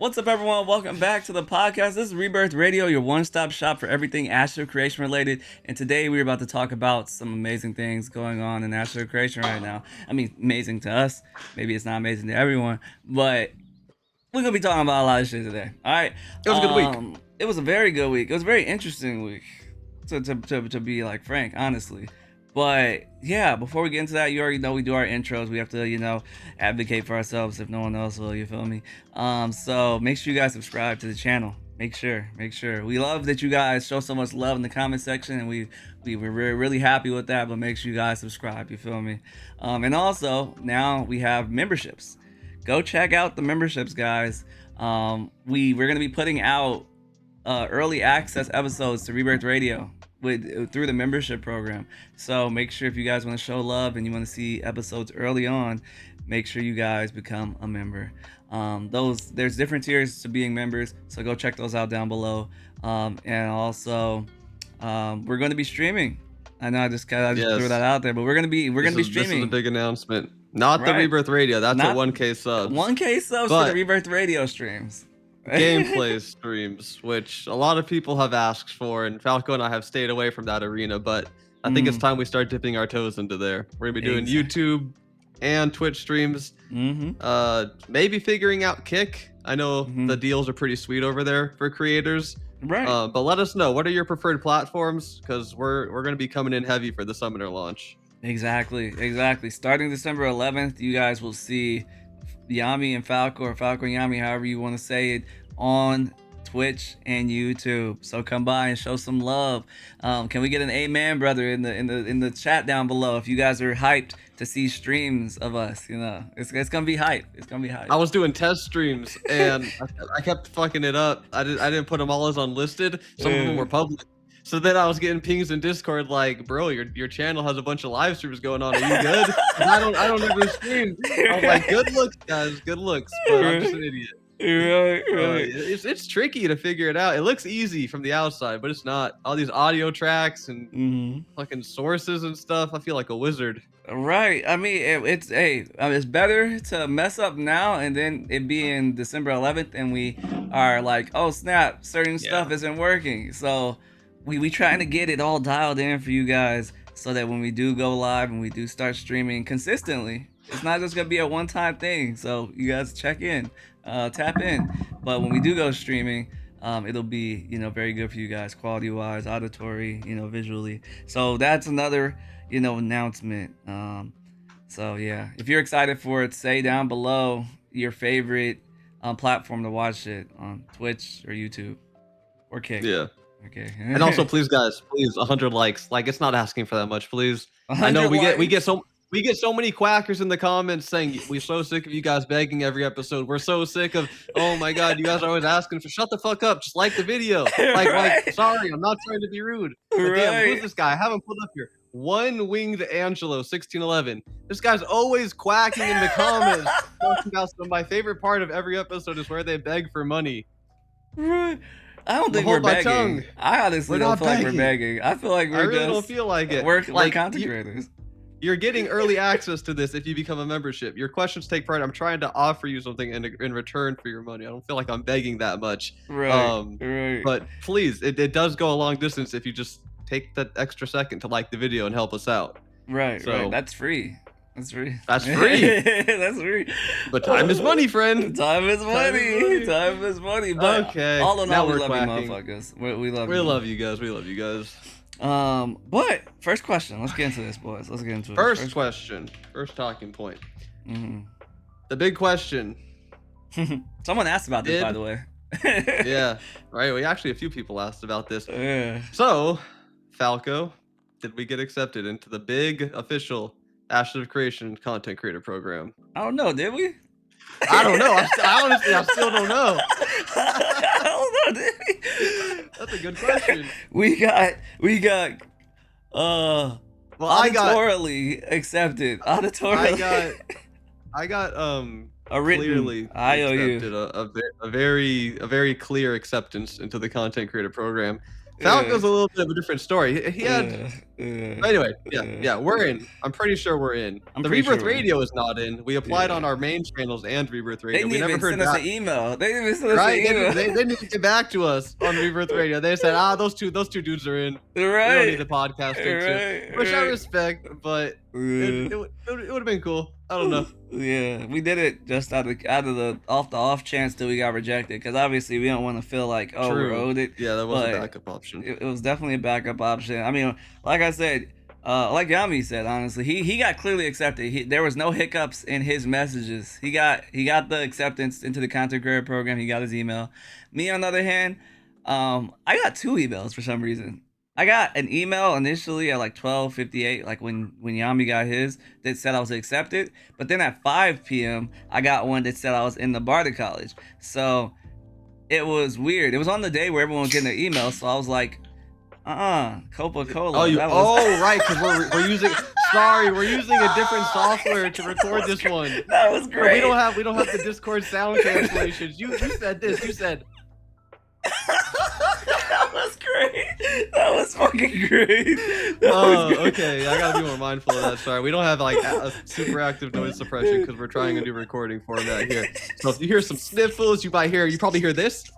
What's up, everyone? Welcome back to the podcast. This is Rebirth Radio, your one-stop shop for everything Astro Creation related. And today we're about to talk about some amazing things going on in Astro Creation right now. I mean, amazing to us. Maybe it's not amazing to everyone, but we're gonna be talking about a lot of shit today. All right. It was a good week. It was a very good week. It was a very interesting week, to be like frank, honestly. But yeah, before we get into that, you already know we do our intros. We have to, advocate for ourselves if no one else will. You feel me? So make sure you guys subscribe to the channel. Make sure. We love that you guys show so much love in the comment section, and we're really happy with that. But make sure you guys subscribe. You feel me? And also now we have memberships. Go check out the memberships, guys. We're gonna be putting out early access episodes to Rebirth Radio through the membership program. So make sure, if you guys want to show love and you want to see episodes early on, make sure you guys become a member. There's different tiers to being members, so go check those out down below. And also, we're going to be streaming. I know I just threw that out there, but we're gonna be streaming. This is a big announcement. Not the Rebirth Radio. That's at 1K subs. 1K subs for the Rebirth Radio streams. Gameplay streams, which a lot of people have asked for, and Falco and I have stayed away from that arena, but I think it's time we start dipping our toes into there. We're gonna be doing YouTube and Twitch streams. Maybe figuring out Kick. I know the deals are pretty sweet over there for creators. Right. But let us know, what are your preferred platforms? Because we're gonna be coming in heavy for the Summoner launch. Exactly. Starting December 11th, you guys will see Yommi and Falco, or Falco and Yommi, however you want to say it, on Twitch and YouTube. So come by and show some love. Can we get an amen, brother, in the chat down below if you guys are hyped to see streams of us? It's gonna be hype. I was doing test streams and I kept fucking it up. I didn't put them all as unlisted. Some of them were public. So then I was getting pings in Discord like, bro, your channel has a bunch of live streams going on. Are you good? I don't ever stream. I was like, good looks, guys, good looks. But I'm just an idiot. Right. It's tricky to figure it out. It looks easy from the outside, but it's not. All these audio tracks and fucking sources and stuff. I feel like a wizard. Right. I mean, it's better to mess up now and then it be in December 11th and we are like, oh snap, certain stuff isn't working. So we trying to get it all dialed in for you guys so that when we do go live and we do start streaming consistently, it's not just gonna be a one-time thing. So you guys check in, tap in. But when we do go streaming, it'll be very good for you guys, quality-wise, auditory, visually. So that's another announcement. So yeah, if you're excited for it, say down below your favorite platform to watch it on, Twitch or YouTube or Kick. Yeah. Okay. And also, please, guys, 100 likes. Like, it's not asking for that much, please. I know we get so many quackers in the comments saying we're so sick of you guys begging every episode. We're so sick of, oh my god, you guys are always asking for, shut the fuck up, just like the video. Like, sorry, I'm not trying to be rude. But damn, who's this guy? I haven't pulled up here. One Winged Angelo 1611. This guy's always quacking in the comments. Talking about, so my favorite part of every episode is where they beg for money. Right. I don't think we're begging. I honestly don't feel like we're begging. I feel like I really don't feel like it. We're content creators. You're getting early access to this if you become a membership. Your questions take part. I'm trying to offer you something in return for your money. I don't feel like I'm begging that much. Right. But please, it does go a long distance if you just take that extra second to like the video and help us out. Right. That's free. That's free. That's free. That's free. But time is money, friend. Time is money. But okay. All in all, we love you, motherfuckers. We love you. We love you guys. We love you guys. But first question. Let's get into this, boys. Let's get into it. First question. First talking point. The big question. Someone asked about this, by the way. Yeah. Right. We actually, a few people asked about this. Yeah. So, Falco, did we get accepted into the big official Ashes of Creation content creator program? I don't know. Did we? I don't know. I still don't know. I don't know. Did we? That's a good question. We got auditorily accepted. Auditorily. I got a written clearly accepted, a very clear acceptance into the content creator program. Falco's a little bit of a different story. He had But anyway, yeah, we're in. I'm pretty sure we're in. The Rebirth Radio is not in. We applied on our main channels and Rebirth Radio. They didn't even send us an email. They didn't even send us an email. They didn't even get back to us on Rebirth Radio. They said, those two dudes are in. Right. We don't need the podcasting too. Which I respect, but it would have been cool. I don't know. Yeah, we did it just out of the off chance that we got rejected, because obviously we don't want to feel like we're owed it. Yeah, that was a backup option. It was definitely a backup option. I mean, like I said, like Yommi said, honestly, he got clearly accepted. There was no hiccups in his messages. He got the acceptance into the content creator program. He got his email. Me, on the other hand, I got 2 emails for some reason. I got an email initially at like 12:58, like when Yommi got his, that said I was accepted. But then at 5 p.m., I got one that said I was in the Barter College. So it was weird. It was on the day where everyone was getting their emails. So I was like, Coca-Cola. Right, because we're using. Sorry, we're using a different software to record this one. That was great. We don't have the Discord sound cancellations. You said this. You said. That was great. That was fucking great. Okay. I gotta be more mindful of that. Sorry, we don't have like a super active noise suppression because we're trying a new recording format here. So if you hear some sniffles, you probably hear this.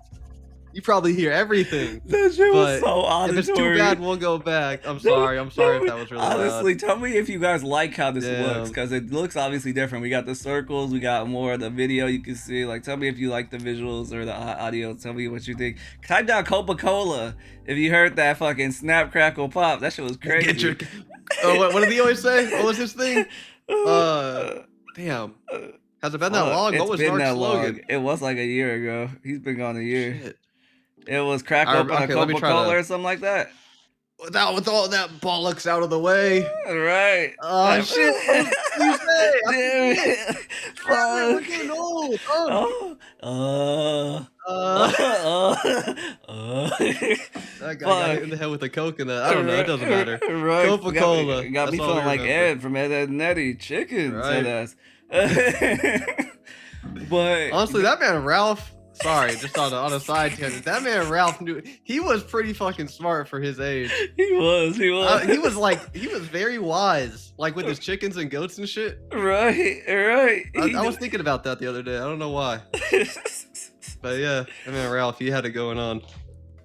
You probably hear everything. That shit was so auditory. If it's too bad, we'll go back. I'm sorry if that was really honestly loud. Tell me if you guys like how this looks, because it looks obviously different. We got the circles, we got more of the video you can see. Like, tell me if you like the visuals or the audio. Tell me what you think. Type down Coca-Cola if you heard that fucking snap, crackle, pop. That shit was crazy. What did he always say? What was his thing? Damn. Has it been that long? What was Dark's slogan? It was like a year ago. He's been gone a year. Shit. It was crack open a Coca-Cola or something like that. With all that bollocks out of the way. Right. Oh, shit. What did you say? We're getting old. That guy got hit in the head with a coconut. I don't know. It doesn't matter. Right. Coca-Cola. Got me feeling like Ed from Ed and Eddie. Chicken. Right. But honestly, that man Ralph. Sorry, just on a side tangent. That man Ralph he was pretty fucking smart for his age. He was. He was very wise, like with his chickens and goats and shit. Right. I was thinking about that the other day. I don't know why. But yeah, that man Ralph, he had it going on.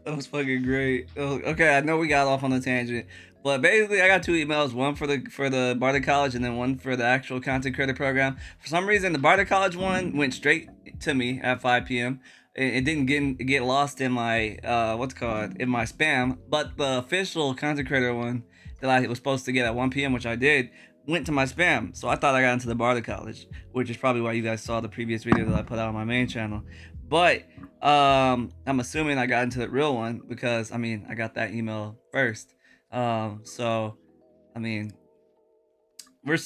That was fucking great. Okay, I know we got off on a tangent, but basically I got 2 emails, one for the Barter College and then one for the actual content creator program. For some reason, the Barter College one went straight to me at 5 p.m. It didn't get lost in my in my spam, but the official content creator one that I was supposed to get at 1 p.m., which I did, went to my spam. So I thought I got into the Barter College, which is probably why you guys saw the previous video that I put out on my main channel. But I'm assuming I got into the real one because I got that email first. So I mean, we're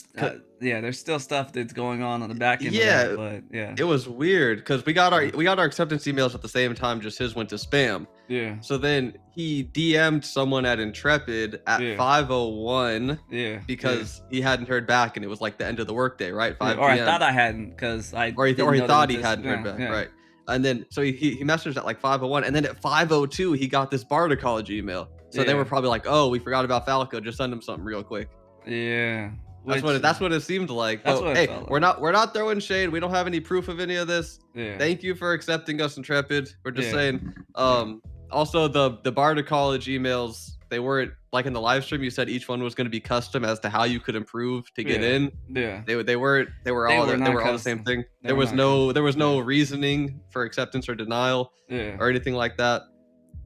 there's still stuff that's going on the back end. Yeah, of that, but yeah, it was weird because we got our acceptance emails at the same time. Just his went to spam. Yeah. So then he DM'd someone at Intrepid at 5:01. Yeah. Because he hadn't heard back, and it was like the end of the workday, right? 5 Or I thought I hadn't, because he thought he hadn't heard back, right? And then so he messaged at like 5:01, and then at 5:02 he got this Barter College email. So they were probably like, "Oh, we forgot about Falco. Just send him something real quick." Yeah. That's what it seemed like. That's what hey, we're not throwing shade. We don't have any proof of any of this. Yeah. Thank you for accepting us, Intrepid. We're just saying. Also, the Barter College emails, they weren't like in the live stream. You said each one was going to be custom as to how you could improve to get in. Yeah. They were all the same thing. There was no reasoning for acceptance or denial. Or anything like that.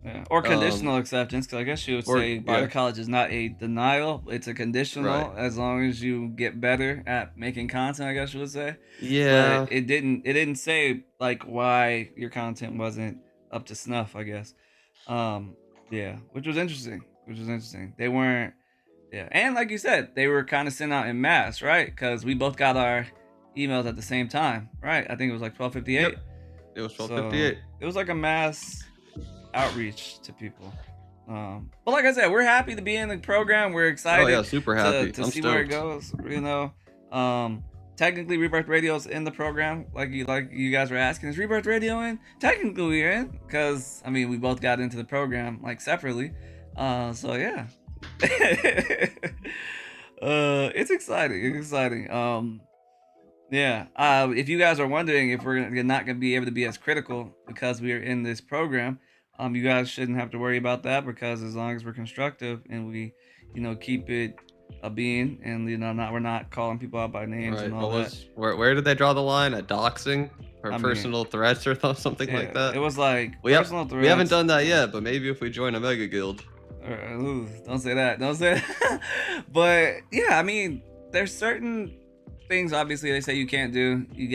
Yeah. Or conditional acceptance, because I guess you would say Barter College is not a denial, it's a conditional, as long as you get better at making content, I guess you would say. Yeah. But it didn't say like why your content wasn't up to snuff, I guess. Which was interesting. They weren't, and like you said, they were kind of sent out in mass, right? Because we both got our emails at the same time, right? I think it was like 12:58. Yep. It was 12:58. So it was like a mass outreach to people. But like I said, we're happy to be in the program. We're excited. Super happy to see where it goes. Technically Rebirth Radio's in the program, like you guys were asking. Is Rebirth Radio in? Technically we're in, because we both got into the program like separately. So yeah, It's exciting. It's exciting. Yeah. If you guys are wondering if we're not gonna be able to be as critical because we are in this program, you guys shouldn't have to worry about that because as long as we're constructive and we, keep it a being and not we're not calling people out by names Right. and all that. Where did they draw the line at doxing or I mean, personal threats or something like yeah, it that? was like We have personal we haven't threats. done that yet, but maybe if we join a mega guild. Ooh, don't say that. Don't say that. But yeah, I mean, there's certain things obviously they say you can't do. You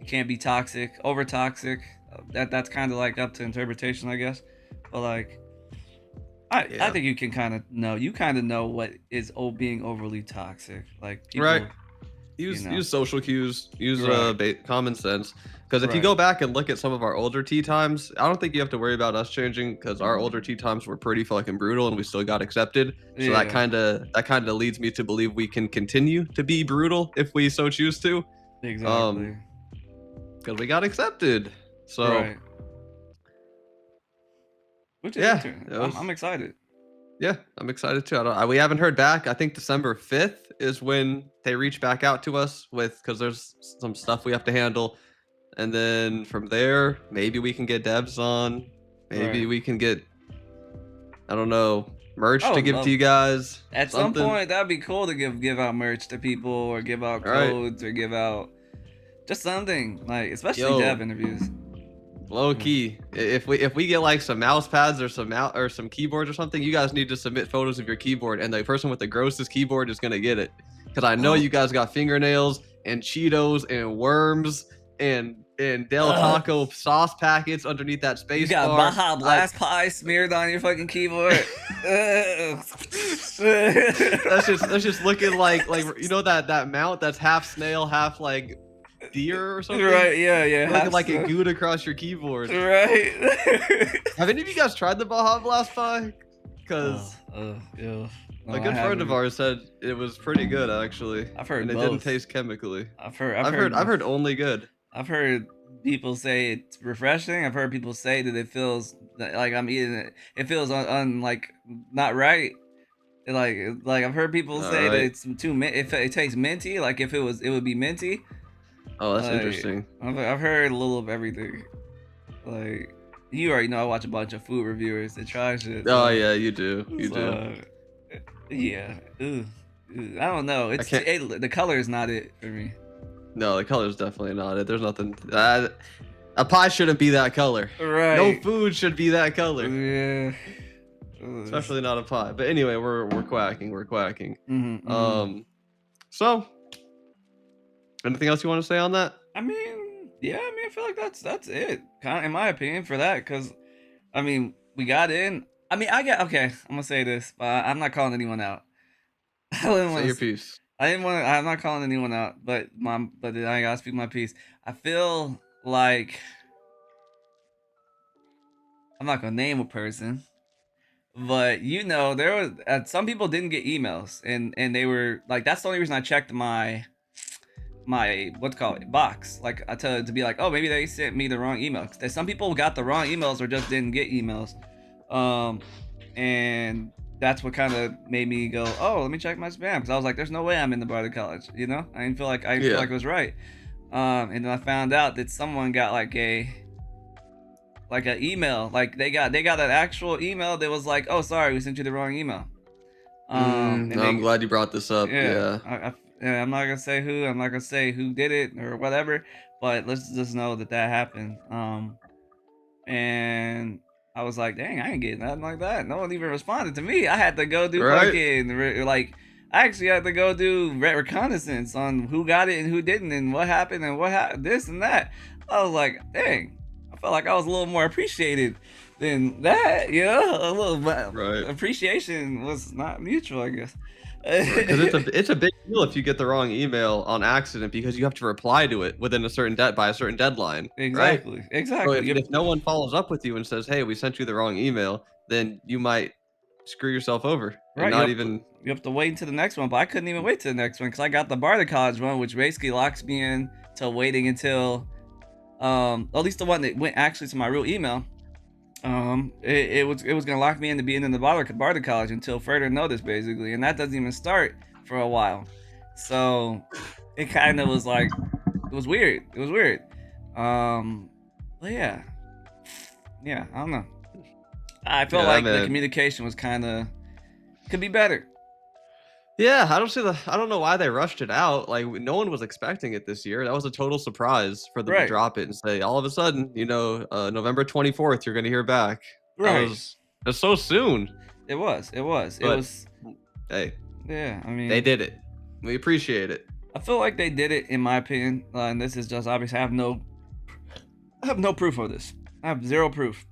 can't be toxic, over toxic. That's kind of like up to interpretation, I guess. But like, I think you can kind of know. You kind of know what is being overly toxic. Like people, Right. Use social cues. Use common sense. Because if you Right. go back and look at some of our older tea times, I don't think you have to worry about us changing because our older tea times were pretty fucking brutal and we still got accepted. So Yeah. that kind of leads me to believe we can continue to be brutal if we so choose to. Exactly. Because we got accepted. So Right. Which is yeah, interesting. I'm excited. yeah, I'm excited too. We haven't heard back. I think December 5th is when they reach back out to us because there's some stuff we have to handle. And then from there, maybe we can get devs on. Maybe Right. we can get, I don't know, merch Oh, to give to you guys. At some point, that'd be cool to give out merch to people or give out codes or give out just something like, especially dev interviews. Low key, if we get like some mouse pads or some keyboards or something, you guys need to submit photos of your keyboard, and the person with the grossest keyboard is gonna get it. Because I know you guys got fingernails and Cheetos and worms and Del Taco sauce packets underneath that space bar. You got Baja Blast pie smeared on your fucking keyboard. that's just looking like you know that mount that's half snail, half like deer or something. Right? Yeah. Looking like it gooed across your keyboard. Right. Have any of you guys tried the Baja Blast pie? Because a good friend of ours said it was pretty good actually. I've heard and it didn't taste chemically. I've heard only good. I've heard people say it's refreshing. I've heard people say that it feels like I'm eating it. It feels like not right. Like I've heard people say that it's too it tastes minty. Like if it would be minty. Oh, that's interesting. I've heard a little of everything. Like you already know, I watch a bunch of food reviewers that try shit. Oh yeah, you do. You do. Yeah. Ooh. I don't know. The color is not it for me. No, the color is definitely not it. There's nothing. A pie shouldn't be that color. Right. No food should be that color. Yeah. Especially not a pie. But anyway, we're quacking. We're quacking. Mm-hmm. So, anything else you want to say on that? I mean, I feel like that's it, kind of, in my opinion, for that. Because, I mean, we got in. I mean, I'm gonna say this, but I'm not calling anyone out. Say your piece. I'm not calling anyone out, but I gotta speak my piece. I feel like I'm not gonna name a person, but there was some people didn't get emails, and they were like, that's the only reason I checked my box, like I tell it to be like, oh, maybe they sent me the wrong email. Some people got the wrong emails or just didn't get emails, and that's what kind of made me go, oh, let me check my spam, because I was like, there's no way I'm in the Barter College, I didn't feel like it was right. And then I found out that someone got like an email, like they got an actual email that was like, oh, sorry, we sent you the wrong email. I'm glad you brought this up. Yeah. I'm not gonna say who. I'm not gonna say who did it or whatever, but let's just know that happened. And I was like, dang, I ain't getting nothing like that. No one even responded to me. I had to go do fucking I actually had to go do reconnaissance on who got it and who didn't and what happened and this and that. I was like, dang, I felt like I was a little more appreciated than that, a little appreciation was not mutual, I guess. Because it's a big deal if you get the wrong email on accident, because you have to reply to it within by a certain deadline. Exactly. Right? Exactly. So if no one follows up with you and says, hey, we sent you the wrong email, then you might screw yourself over. Right. You have to wait until the next one, but I couldn't even wait to the next one because I got the Barter College one, which basically locks me in till waiting until at least the one that went actually to my real email. It was gonna lock me into being in the barter college until further notice, basically, and that doesn't even start for a while. So it kind of was like it was weird. It was weird. Um, but yeah, I don't know. I feel Yeah, like the man. communication was kind of could be better. Yeah, I don't know why they rushed it out. Like no one was expecting it this year. That was a total surprise for them to Right, drop it and say all of a sudden, November 24th, you're gonna hear back. right. That's so soon. It was. It was. It But was. hey, Yeah. I they mean, did it. We appreciate it. I feel like they did it, in my opinion. And this is just obvious. I have no proof of this. I have zero proof.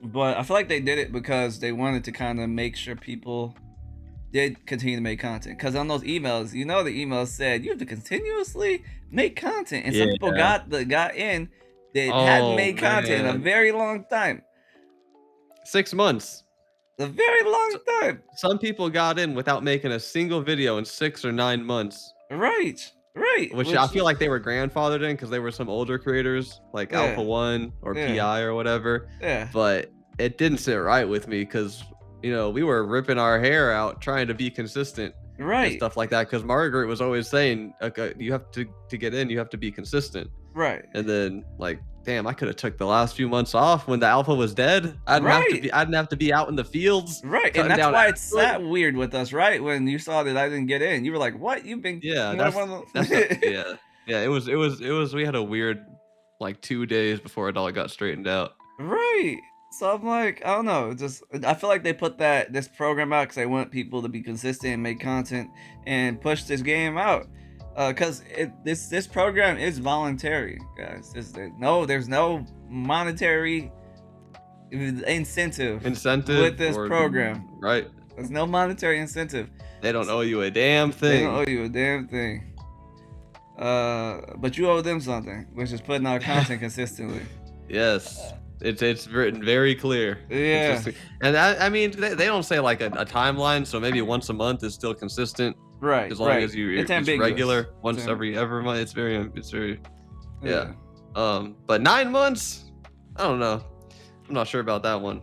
But I feel like they did it because they wanted to kind of make sure people did continue to make content. Because on those emails, the emails said you have to continuously make content, and some people Yeah. got in that hadn't Oh made content in a man. very long time. 6 months. A very long So, time. some people got in without making a single video in 6 or 9 months. Right. Right. Which I Which feel like they were grandfathered in because they were some older creators like Alpha yeah. One or Yeah. PI or whatever. Yeah. But it didn't sit right with me because we were ripping our hair out trying to be consistent and Right. stuff like that. Because Margaret was always saying, okay, you have to get in, you have to be consistent. Right. And then like, damn, I could have took the last few months off when the alpha was dead. I didn't have to be out in the fields Right. And cutting that's down why it's wood. that weird with us, right? When you saw that I didn't get in, you were like, "What? You've been Yeah, one that's the yeah. Yeah, it was we had a weird like 2 days before it all got straightened out. Right. So I'm like, I don't know. I feel like they put this program out because they want people to be consistent and make content and push this game out. Because this program is voluntary, guys. There's no monetary incentive Incentive with this or program. right? There's no monetary incentive. They don't owe you a damn They don't owe thing. you a damn thing. But you owe them something, which is putting out content consistently. Yes. It's written very clear. Yeah. And I mean they don't say like a timeline, so maybe once a month is still consistent. Right. As long Right. as It's it's ambiguous. regular once every month. It's very Yeah. yeah. But 9 months, I don't know. I'm not sure about that one.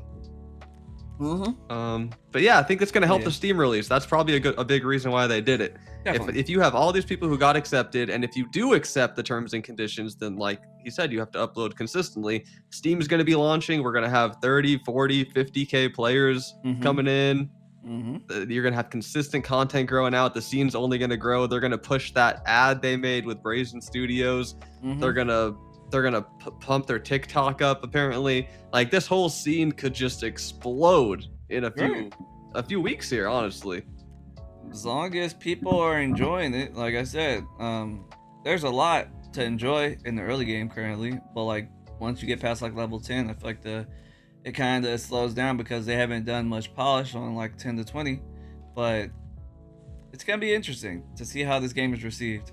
But yeah, I think it's gonna help the Steam release. That's probably a big reason why they did it. Definitely. If you have all these people who got accepted, and if you do accept the terms and conditions, then like he said, you have to upload consistently. Steam's gonna be launching. We're gonna have 30, 40, 50K players coming in. You're gonna have consistent content growing out. The scene's only gonna grow. They're gonna push that ad they made with Brazen Studios. They're gonna pump their TikTok up. Apparently, like this whole scene could just explode in a few weeks here. Honestly, As long as people are enjoying it, like I said, there's a lot to enjoy in the early game currently, but like once you get past like level 10, I feel like it kind of slows down because they haven't done much polish on like 10 to 20. But it's gonna be interesting to see how this game is received.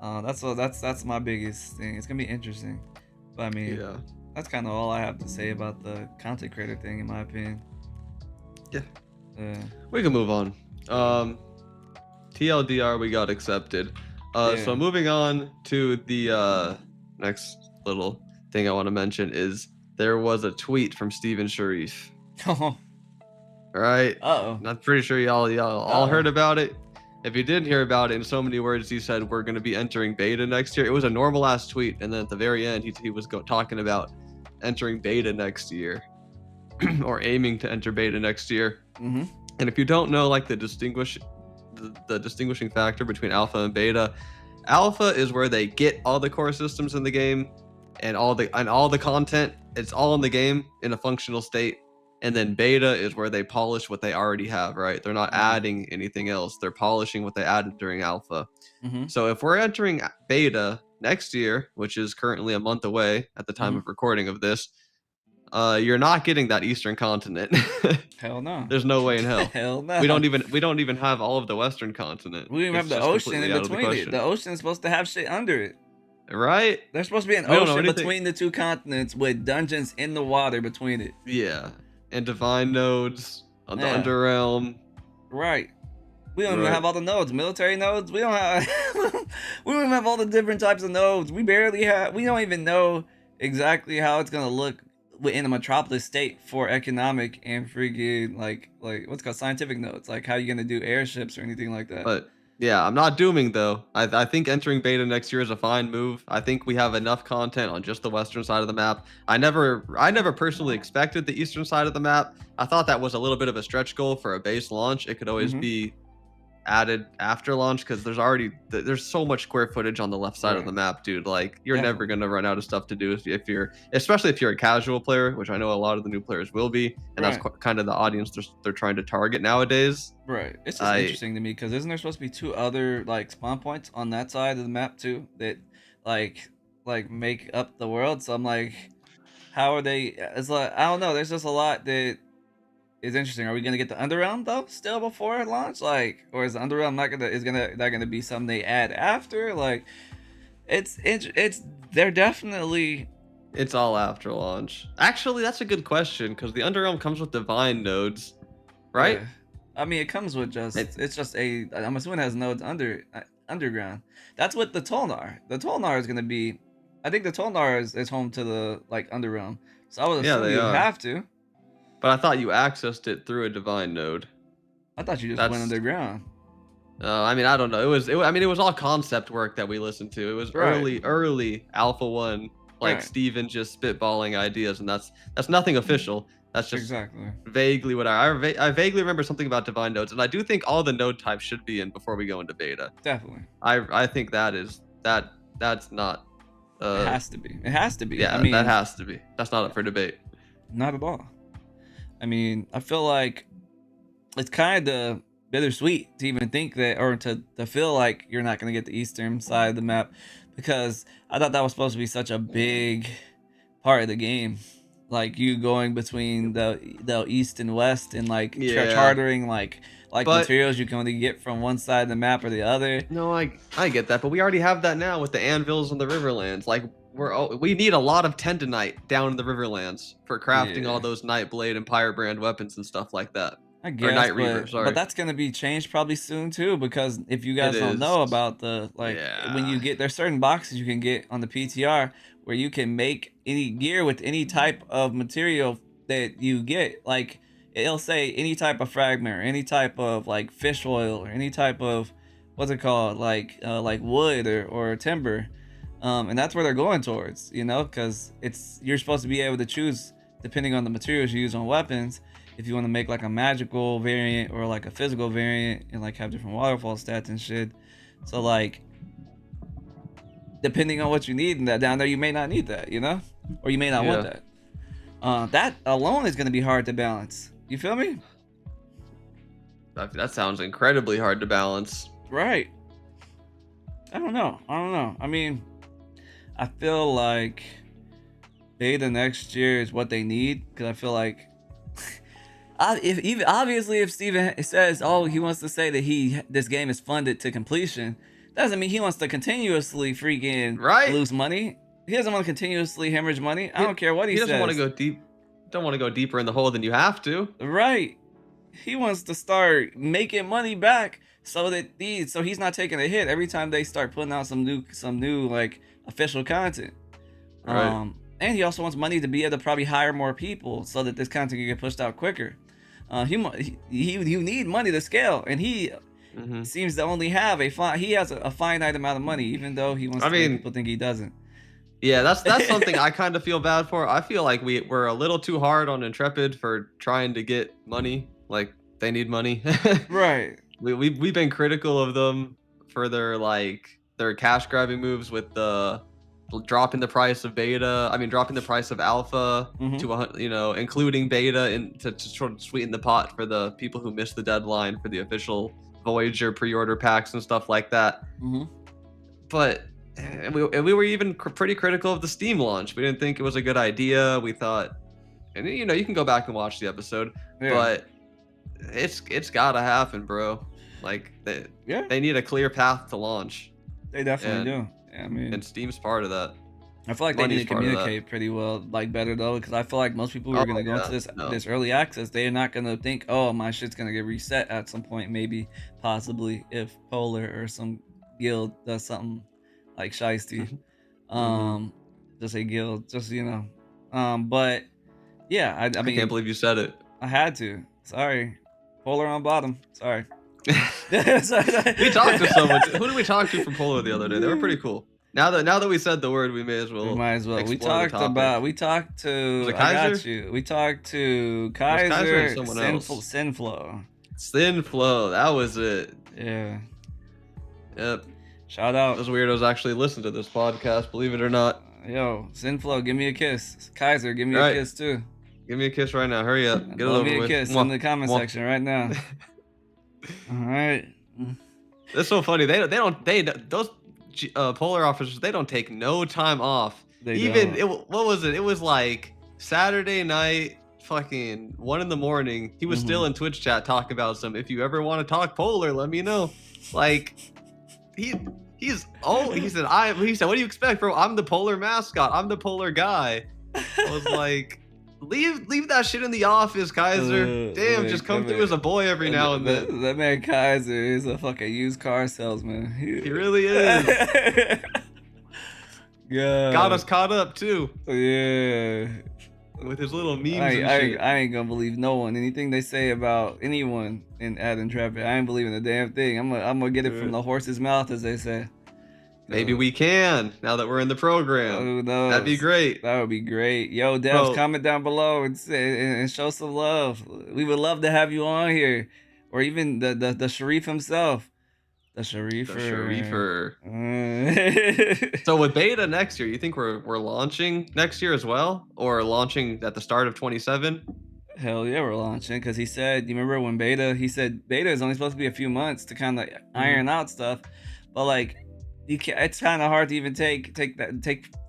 That's my biggest thing. It's gonna be interesting. But I mean, yeah. that's kind of all I have to say about the content creator thing, in my opinion. Yeah. Yeah. We can move on. TLDR, we got accepted. So moving on to the next little thing I want to mention is there was a tweet from Steven Sharif. Oh. All right. Uh-oh. I'm pretty sure y'all all heard about it. If you didn't hear about it, in so many words, he said we're going to be entering beta next year. It was a normal ass tweet, and then at the very end, he was talking about entering beta next year, or aiming to enter beta next year. And if you don't know, like the distinguishing factor between alpha and beta, alpha is where they get all the core systems in the game, and all the content. It's all in the game in a functional state. And then beta is where they polish what they already have, right? They're not adding anything else. They're polishing what they added during alpha. So if we're entering beta next year, which is currently a month away at the time of recording of this, you're not getting that Eastern continent. Hell no. There's no way in hell. Hell no. We don't even have all of the Western continent. We don't even have the ocean in between it. The ocean is supposed to have shit under it. Right? There's supposed to be an ocean between the two continents with dungeons in the water between it. Yeah. And divine nodes on the Underrealm. Right. We don't even have all the nodes. Military nodes. We don't have. We don't even have all the different types of nodes. We don't even know exactly how it's gonna look within a metropolis state for economic and freaking like what's called scientific nodes, like how you gonna do airships or anything like that. But yeah, I'm not dooming though. I think entering beta next year is a fine move. I think we have enough content on just the western side of the map. I never personally expected the eastern side of the map. I thought that was a little bit of a stretch goal for a base launch. It could always Mm-hmm. be added after launch because there's so much square footage on the left side of Right. the map, dude. Like you're never Definitely. gonna run out of stuff to do if you're, especially if you're a casual player, which I know a lot of the new players will be, and that's Right. kind of the audience they're trying to target nowadays. Right. It's just I interesting to me because isn't there supposed to be two other like spawn points on that side of the map too that like make up the world? So I'm like, how are they? It's like I don't know. There's just a lot that is interesting. Are we gonna get the Underrealm though still before launch? Like, or is the Underrealm not gonna is gonna that gonna be something they add after? Like, it's they're definitely It's all after launch. Actually, that's a good question because the Underrealm comes with divine nodes, right? yeah. I mean, it comes with It, it's just a. I'm assuming it has nodes underground. That's what the Tolnar. The Tolnar is gonna be. I think the Tolnar is home to the like Underrealm. So I would yeah, assume they you are. have to. But I thought you accessed it through a divine node. I thought you just went That's. underground. I mean, I don't know. I mean, it was all concept work that we listened to. It was Right. early Alpha One, like Right. Steven just spitballing ideas, and that's nothing official. That's just Exactly. vaguely what I vaguely remember something about divine nodes, and I do think all the node types should be in before we go into beta. Definitely. I think that's not It uh has to be. It has to be. I yeah, that mean, has to be. That's not up for debate. not at all. I mean, I feel like it's kind of bittersweet to even think that, or to feel like you're not going to get the eastern side of the map, because I thought that was supposed to be such a big part of the game. Like you going between the east and west, and like Yeah. chartering like But materials you can only get from one side of the map or the other. no, I get that, but we already have that now with the anvils and the riverlands. Like we need a lot of tendonite down in the riverlands for crafting all Yeah. those Nightblade and Pyrebrand weapons and stuff like that. I Or guess, Night Reaver, but sorry. that's gonna be changed probably soon too, because if you It guys don't is. know about the like when Yeah. you get there's certain boxes you can get on the PTR where you can make any gear with any type of material that you get. Like it'll say any type of fragment or any type of like fish oil or any type of what's it called like wood or timber. And that's where they're going towards, because it's you're supposed to be able to choose depending on the materials you use on weapons if you want to make like a magical variant or like a physical variant and like have different waterfall stats and shit. So like depending on what you need in that down there, you may not need that, or you may not want Yeah. that. That alone is going to be hard to balance. You feel me? That sounds incredibly hard to balance. Right. I don't know. I mean, I feel like beta next year is what they need because I feel like if even obviously if Steven says, oh, he wants to say that this game is funded to completion, doesn't mean he wants to continuously freaking Right? lose money. He doesn't want to continuously hemorrhage money. I He, don't care what he he doesn't want to says. go deep. Don't want to go deeper in the hole than you have to. Right. He wants to start making money back so he's not taking a hit every time they start putting out some new like official content. Right. And he also wants money to be able to probably hire more people so that this content can get pushed out quicker. You need money to scale, and he Hmm. seems to only have he has a finite amount of money, even though he wants I to make mean, people think he doesn't. yeah, that's something I kind of feel bad for. I feel like we're a little too hard on Intrepid for trying to get money. Like they need money. Right. We've been critical of them for their cash grabbing moves with the dropping the price of beta. I mean, dropping the price of alpha Mm-hmm. to including beta in to sort of sweeten the pot for the people who missed the deadline for the official Voyager pre-order packs and stuff like that. Mm-hmm. But we were even pretty critical of the Steam launch. We didn't think it was a good idea. We thought, and you can go back and watch the episode, Yeah. but it's gotta happen, bro. Like Yeah. they need a clear path to launch, They definitely and do. Yeah, I mean, Steam's part of that. I feel like they need Money's to part of that. communicate pretty well, like better though, because I feel like most people who are Oh gonna go into yeah, this no. this early access, they're not gonna think, oh, my shit's gonna get reset at some point, maybe, possibly, if Polar or some guild does something like Shiesty. Hmm. Just a guild, but Yeah, I I mean, can't believe you said it. I had to. Sorry. Polar on bottom. Sorry. We talked to someone. Who did we talk to from Polar the other day? They were pretty cool. Now that we said the word, we may as well. We might as well. Explore the topic. We talked to. Was it I got Kaiser? you. We talked to Was Kaiser and Kaiser. someone else? Sinflow. Sinflow. That was it. Yeah. Yep. Shout out. Those weirdos actually listen to this podcast. Believe it or not. Yo, Sinflow, give me a kiss. Kaiser, give me a kiss too. Give me a kiss right now. Hurry up. Get it over me a with. kiss in the comment section right now. All right. That's so funny. Those Polar officers, they don't take no time off. What was it? It was like Saturday night, fucking 1 a.m. He was still in Twitch chat talking about some. If you ever want to talk Polar, let me know. Like he said, what do you expect, bro? I'm the Polar mascot. I'm the Polar guy. I was like, leave that shit in the office, Kaiser. Damn, just come through as a boy every now and then. That man Kaiser is a fucking used car salesman. He really is. Yeah. Got us caught up too. Yeah. With his little memes and shit. I ain't gonna believe no one. Anything they say about anyone in Ad Intrepid, I ain't believing a damn thing. I'm gonna get it from the horse's mouth, as they say. Maybe we can, now that we're in the program. Who knows? That'd be great. That would be great. Yo, Devs, comment down below and show some love. We would love to have you on here. Or even the Sharif himself. The Sharifer. So with beta next year, you think we're launching next year as well? Or launching at the start of 27? Hell yeah, we're launching. Because he said, you remember when he said beta is only supposed to be a few months to kind of iron out stuff. But like, it's kind of hard to even take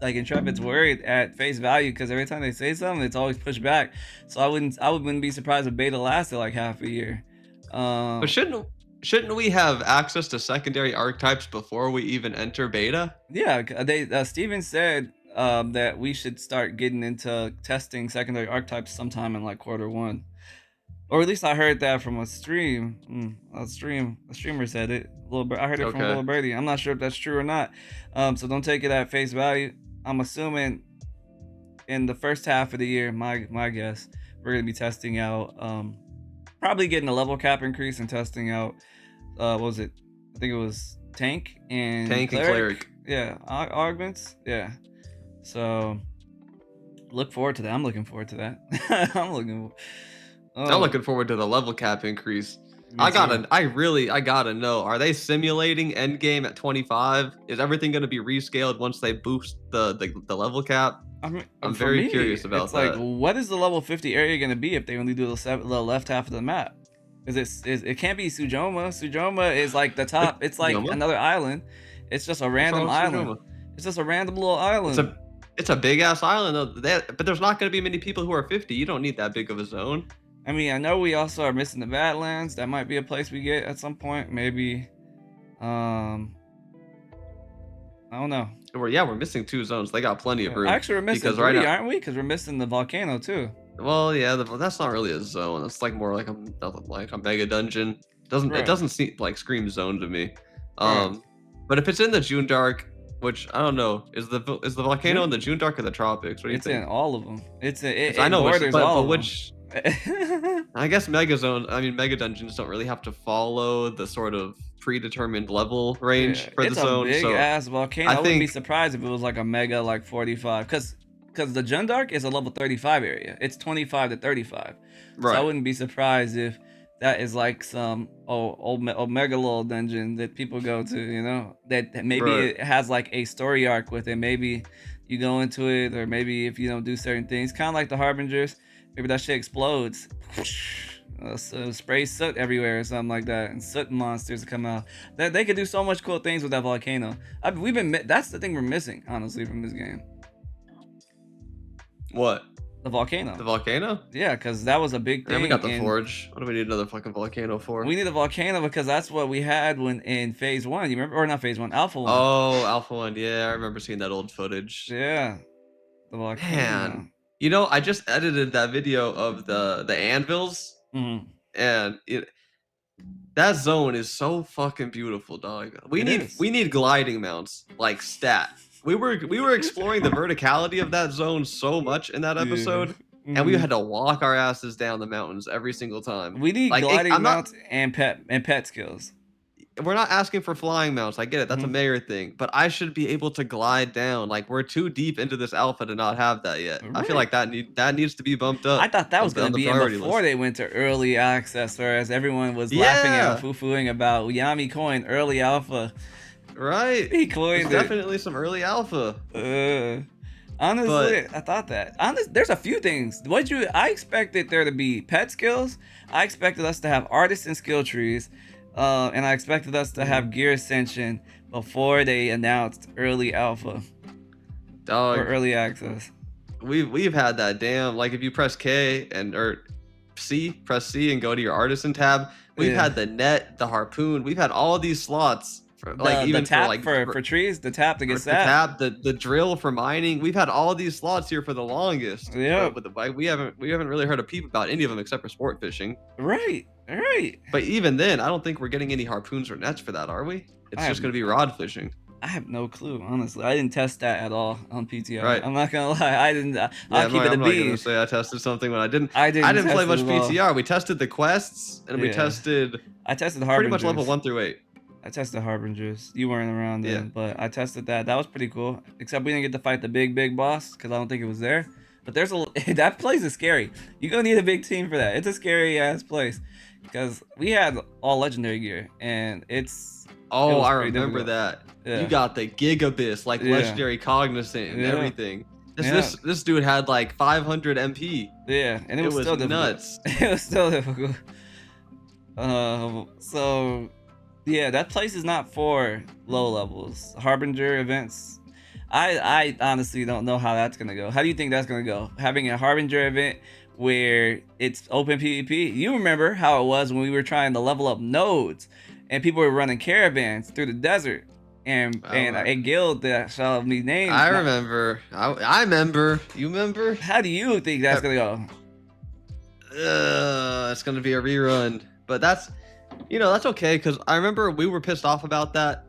like Intrepid's word at face value, because every time they say something, it's always pushed back. So I wouldn't be surprised if beta lasted like half a year. But shouldn't we have access to secondary archetypes before we even enter beta? Yeah, Steven said that we should start getting into testing secondary archetypes sometime in like Q1. Or at least I heard that from a stream. A streamer said it. I heard it from Little Birdie. I'm not sure if that's true or not. So don't take it at face value. I'm assuming in the first half of the year, my guess, we're gonna be testing out, probably getting a level cap increase and testing out. What was it? I think it was tank and cleric. Yeah, augments. Yeah. So look forward to that. I'm looking forward to that. I'm looking forward to the level cap increase. I gotta know, are they simulating endgame at 25? Is everything gonna be rescaled once they boost the level cap? I'm very curious about that. Like, what is the level 50 area gonna be if they only do the left half of the map? It can't be Sujoma. Sujoma is like the top. It's like another island. It's just a random island. It's just a random little island. It's a big ass island though. But there's not gonna be many people who are 50. You don't need that big of a zone. I mean, I know we also are missing the Badlands. That might be a place we get at some point. Maybe. I don't know. We're missing 2 zones. They got plenty of room. Actually, we're missing 3, aren't we? Because we're missing the volcano too. Well, yeah, that's not really a zone. It's like more like a mega dungeon. It doesn't seem like scream zone to me. But if it's in the June Dark, which I don't know, is the volcano in the June Dark or the tropics? What do you think? It's in all of them. It I know, borders all of which. I guess mega dungeons don't really have to follow the sort of predetermined level range for the zone. It's a big ass volcano. I wouldn't be surprised if it was like a mega like 45, because the Jun Dark is a level 35 area. It's 25 to 35. Right. So I wouldn't be surprised if that is like some mega little dungeon that people go to, you know, that maybe it has like a story arc with it. Maybe you go into it, or maybe if you don't do certain things, kind of like the Harbingers, maybe that shit explodes. So spray soot everywhere or something like that, and soot monsters come out. That they could do so much cool things with that volcano. That's the thing we're missing, honestly, from this game. What? The volcano. The volcano? Yeah, because that was a big thing. Yeah, we got the forge. What do we need another fucking volcano for? We need a volcano because that's what we had when in phase 1. You remember? Or not phase 1, Alpha 1. Oh, Alpha 1. Yeah, I remember seeing that old footage. Yeah. The volcano. Man. You know, I just edited that video of the anvils. Mm-hmm. And that zone is so fucking beautiful, dog. We need gliding mounts, like stat. We were exploring the verticality of that zone so much in that episode. and we had to walk our asses down the mountains every single time. We need Like, gliding mounts and pet skills. We're not asking for flying mounts. I get it. That's a mayor thing. But I should be able to glide down. Like, we're too deep into this alpha to not have that yet. Right. I feel like that needs to be bumped up. I thought that was going to be in before they went to early access, whereas everyone was laughing and foo-fooing about Yommi coin early alpha. Right. He coined definitely some early alpha. Honestly, I thought that. There's a few things. I expected there to be pet skills. I expected us to have artisan skill trees. And I expected us to have gear ascension before they announced early alpha or early access. We've had that. Damn, like if you press K or press C and go to your artisan tab, we've had the net, the harpoon. We've had all these slots for the tap for trees, the tap to get sap. The drill for mining. We've had all these slots here for the longest. Yeah, but we haven't really heard a peep about any of them except for sport fishing. Right. But even then, I don't think we're getting any harpoons or nets for that, are we? It's just going to be rod fishing. I have no clue, honestly. I didn't test that at all on PTR. Right. I'm not gonna lie. I didn't. I'll keep it a I'm B. not gonna say I tested something when I didn't. I didn't play much PTR. We tested the quests and we tested. I tested Harbingers. Pretty much level 1 through 8. I tested Harbingers. You weren't around then, but I tested that. That was pretty cool. Except we didn't get to fight the big boss because I don't think it was there. But that place is scary. You're gonna need a big team for that. It's a scary ass place. Because we had all legendary gear, and I remember that. Yeah. You got the Gigabis, like legendary cognizant and everything. This dude had like 500 MP. Yeah, and it was still nuts. It was still difficult. So yeah, that place is not for low levels. Harbinger events. I honestly don't know how that's gonna go. How do you think that's gonna go? Having a Harbinger event where it's open PvP. You remember how it was when we were trying to level up nodes and people were running caravans through the desert and a guild that shall be named. I remember. I remember. You remember? How do you think that's gonna go? It's gonna be a rerun, but that's okay because I remember we were pissed off about that.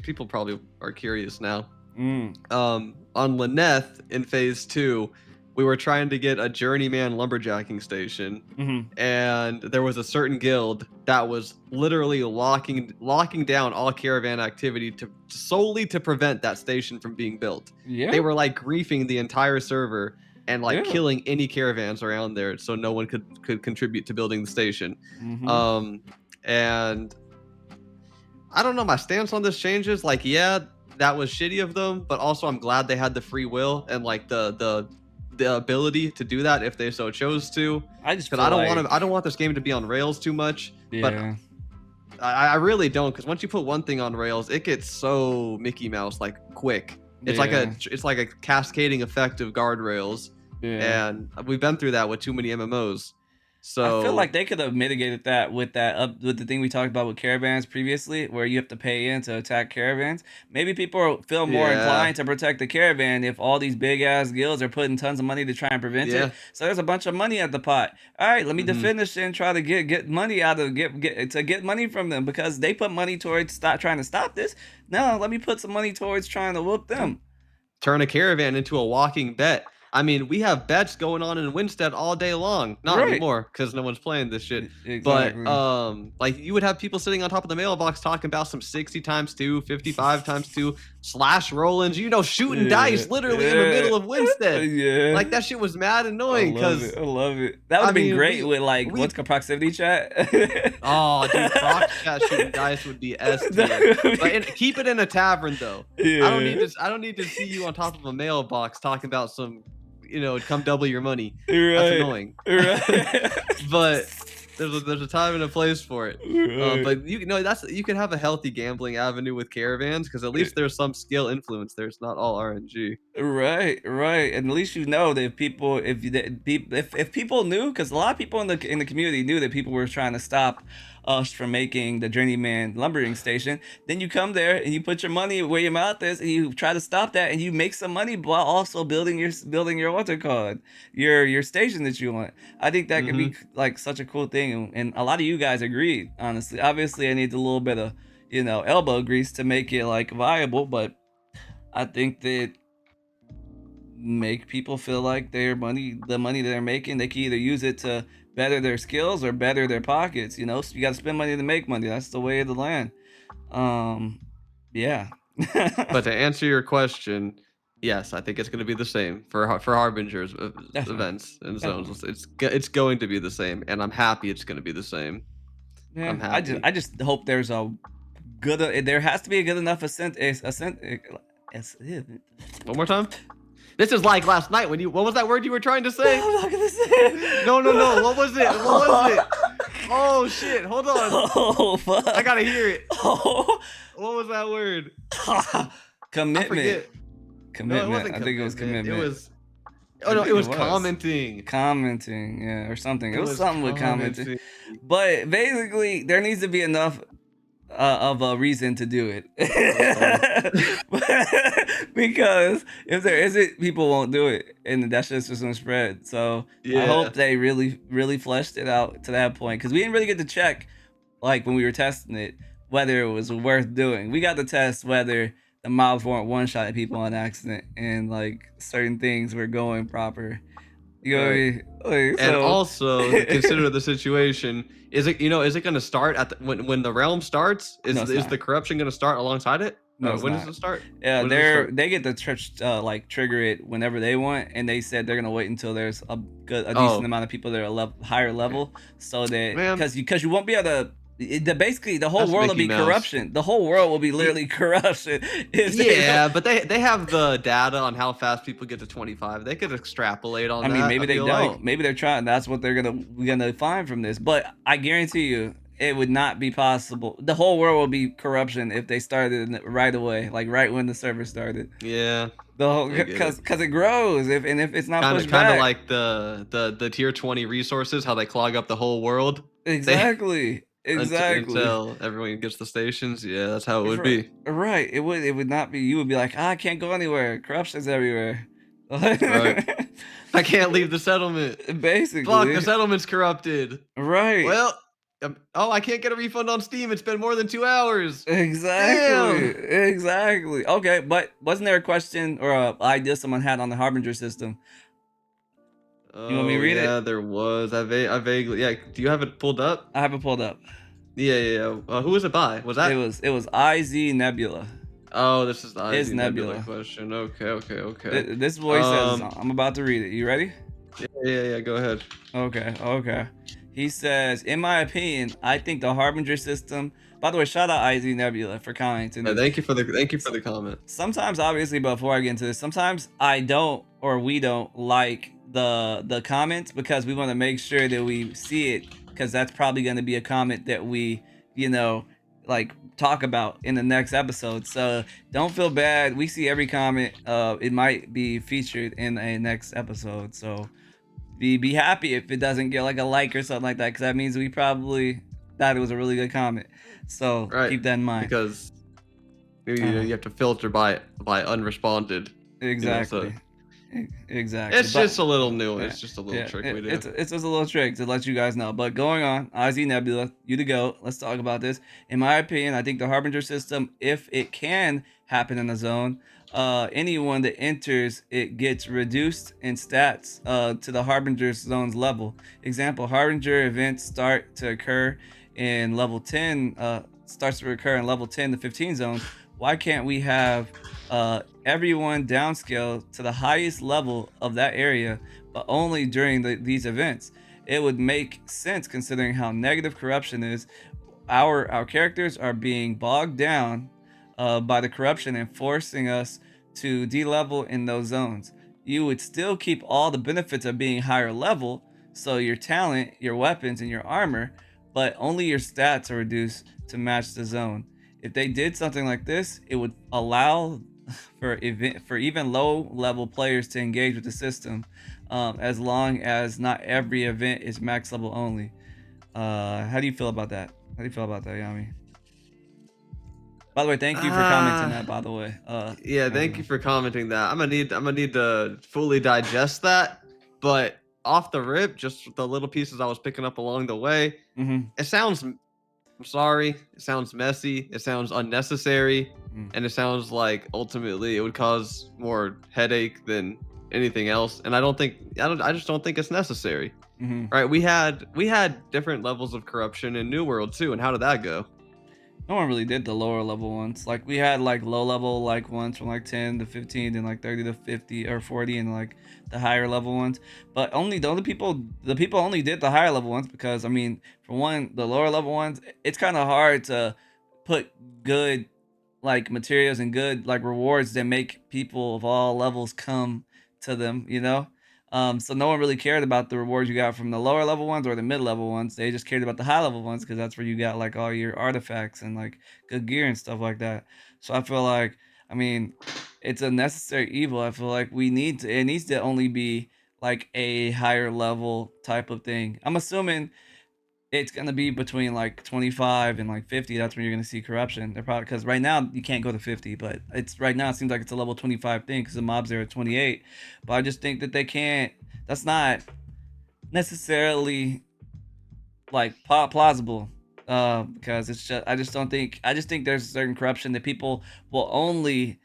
People probably are curious now. On Lyneth in phase 2. We were trying to get a journeyman lumberjacking station, and there was a certain guild that was literally locking down all caravan activity solely to prevent that station from being built. Yeah. They were like griefing the entire server and killing any caravans around there, so no one could contribute to building the station. And I don't know, my stance on this changes. Like, yeah, that was shitty of them, but also I'm glad they had the free will and like the ability to do that if they so chose to. I don't want this game to be on rails too much. Yeah. But I really don't, because once you put one thing on rails, it gets so Mickey Mouse like quick. It's like a cascading effect of guardrails. Yeah. And we've been through that with too many MMOs. So I feel like they could have mitigated that with the thing we talked about with caravans previously, where you have to pay in to attack caravans. Maybe people feel more inclined to protect the caravan if all these big ass guilds are putting tons of money to try and prevent it. So there's a bunch of money at the pot. All right, let me defend this shit and try to get money out of get money from them, because they put money towards trying to stop this. No, let me put some money towards trying to whoop them. Turn a caravan into a walking bet. I mean, we have bets going on in Winstead all day long. Not anymore, because no one's playing this shit. Exactly. But like you would have people sitting on top of the mailbox talking about some 60 times 2, 55 times 2 slash Rollins, shooting dice literally in the middle of Winstead. Like that shit was mad annoying. I love it. That would have been great with like what's called proximity chat. Oh, dude, prox chat shooting dice would be S tier. But keep it in a tavern though. I don't need to see you on top of a mailbox talking about some, come double your money. That's annoying. But there's a time and a place for it. But you can have a healthy gambling avenue with caravans, because at least there's some skill influence there. It's not all RNG. Right. And at least that if people knew, because a lot of people in the community knew that people were trying to stop us from making the journeyman lumbering station, then you come there and you put your money where your mouth is and you try to stop that, and you make some money while also building your your station that you want. I think that could be like such a cool thing, and a lot of you guys agreed. Honestly, obviously I need a little bit of elbow grease to make it like viable, but I think that make people feel like the money they're making, they can either use it to better their skills or better their pockets. So you got to spend money to make money. That's the way of the land. Um, yeah. But to answer your question, yes, I think it's going to be the same for Harbinger's Definitely, events and zones. definitely. It's going to be the same, and I'm happy it's going to be the same. Yeah, I'm I just happy. I just hope there's a good. There has to be a good enough ascent. One more time. This is like last night when what was that word you were trying to say? I'm not gonna say it. No, no, no. What was it? What was it? Oh shit! Hold on. Oh fuck! I gotta hear it. Oh. What was that word? Commitment. I forget. No, it wasn't I think it was commitment. It was. Oh no, it was commenting. Commenting, yeah, or something. It was something with commenting. commenting. But basically, there needs to be enough of a reason to do it. Because if there isn't, people won't do it, and that's just gonna spread. So I hope they really, really fleshed it out to that point, because we didn't really get to check, like when we were testing it, whether it was worth doing. We got to test whether the mobs weren't one-shotting people on accident, and like certain things were going proper. You know what I mean? Like, And also consider the situation. Is it going to start at when the realm starts? No, Is the corruption going to start alongside it? No, it's when not. does it start? Yeah, When does it start? they get to like trigger it whenever they want, and they said they're gonna wait until there's a decent Oh. amount of people that are higher level, so that Man. because you won't be able to. Basically, the whole That's world will Mickey be Mouse. corruption. The whole world will be literally corruption. Yeah, but they have the data on how fast people get to 25. They could extrapolate on I that. mean, maybe they feel don't. like. Maybe they're trying. That's what they're gonna find from this. But I guarantee you, it would not be possible. The whole world will be corruption if they started it right away, like right when the server started. Yeah. The whole I get it. because it grows if it's not pushed Kind of back. like the tier 20 resources, how they clog up the whole world. Exactly. Exactly. Until everyone gets the stations. Yeah, that's how it would be. Right. It would not be. You would be like, I can't go anywhere. Corruption's everywhere. Right. I can't leave the settlement. Basically. Fuck, the settlement's corrupted. Right. Well, I can't get a refund on Steam. It's been more than 2 hours. Exactly. Damn. Exactly. Okay, but wasn't there a question or a idea someone had on the Harbinger system? You want me to read it? Yeah, there was. I vaguely. Yeah, do you have it pulled up? I have it pulled up. Yeah. Who was it by? Was that? It was IZ Nebula. Oh, this is the His IZ Nebula question. Okay. This boy says, I'm about to read it. You ready? Yeah. Go ahead. Okay. He says, in my opinion, I think the Harbinger system. By the way, shout out IZ Nebula for commenting. Yeah, thank you for the comment. Sometimes, obviously, before I get into this, sometimes I don't or we don't like the comments because we want to make sure that we see it, because that's probably going to be a comment that we like talk about in the next episode. So don't feel bad. We see every comment. It might be featured in a next episode. So be happy if it doesn't get like a like or something like that, because that means we probably thought it was a really good comment. So keep that in mind. Because you have to filter by unresponded. Exactly. Exactly. It's just a little new. It's just a little trick we do. It's just a little trick to let you guys know. But going on, IZ Nebula, you to go. Let's talk about this. In my opinion, I think the Harbinger system, if it can happen in a zone, anyone that enters it gets reduced in stats to the Harbinger zone's level. Example: Harbinger events start to occur in level 10. Starts to occur in level 10 to 15 zones. Why can't we have everyone downscale to the highest level of that area, but only during these events? It would make sense considering how negative corruption is. Our characters are being bogged down by the corruption and forcing us to de-level in those zones. You would still keep all the benefits of being higher level, so your talent, your weapons, and your armor, but only your stats are reduced to match the zone. If they did something like this, it would allow for even low level players to engage with the system, as long as not every event is max level only. How do you feel about that? How do you feel about that, Yommi? By the way, thank you for commenting that. By the way, yeah, thank you for commenting that. I'm gonna need to fully digest that, but off the rip, just the little pieces I was picking up along the way, it sounds. I'm sorry. It sounds messy. It sounds unnecessary, and it sounds like ultimately it would cause more headache than anything else, and I just don't think it's necessary. Mm-hmm. Right? We had different levels of corruption in New World too, and how did that go? No one really did the lower level ones. Like we had like low level like ones from like 10 to 15, and like 30 to 50 or 40, and like the higher level ones. But only the people only did the higher level ones because I mean, for one, the lower level ones, it's kind of hard to put good like materials and good like rewards that make people of all levels come to them, you know? So no one really cared about the rewards you got from the lower level ones or the mid level ones. They just cared about the high level ones because that's where you got like all your artifacts and like good gear and stuff like that. So I feel like, I mean, it's a necessary evil. I feel like it needs to only be like a higher level type of thing. I'm assuming it's gonna be between like 25 and like 50. That's when you're gonna see corruption. They're probably because right now you can't go to 50, but it's right now it seems like it's a level 25 thing because the mobs are at 28. But I just think that they can't. That's not necessarily like plausible. Because it's just I just think there's certain corruption that people will only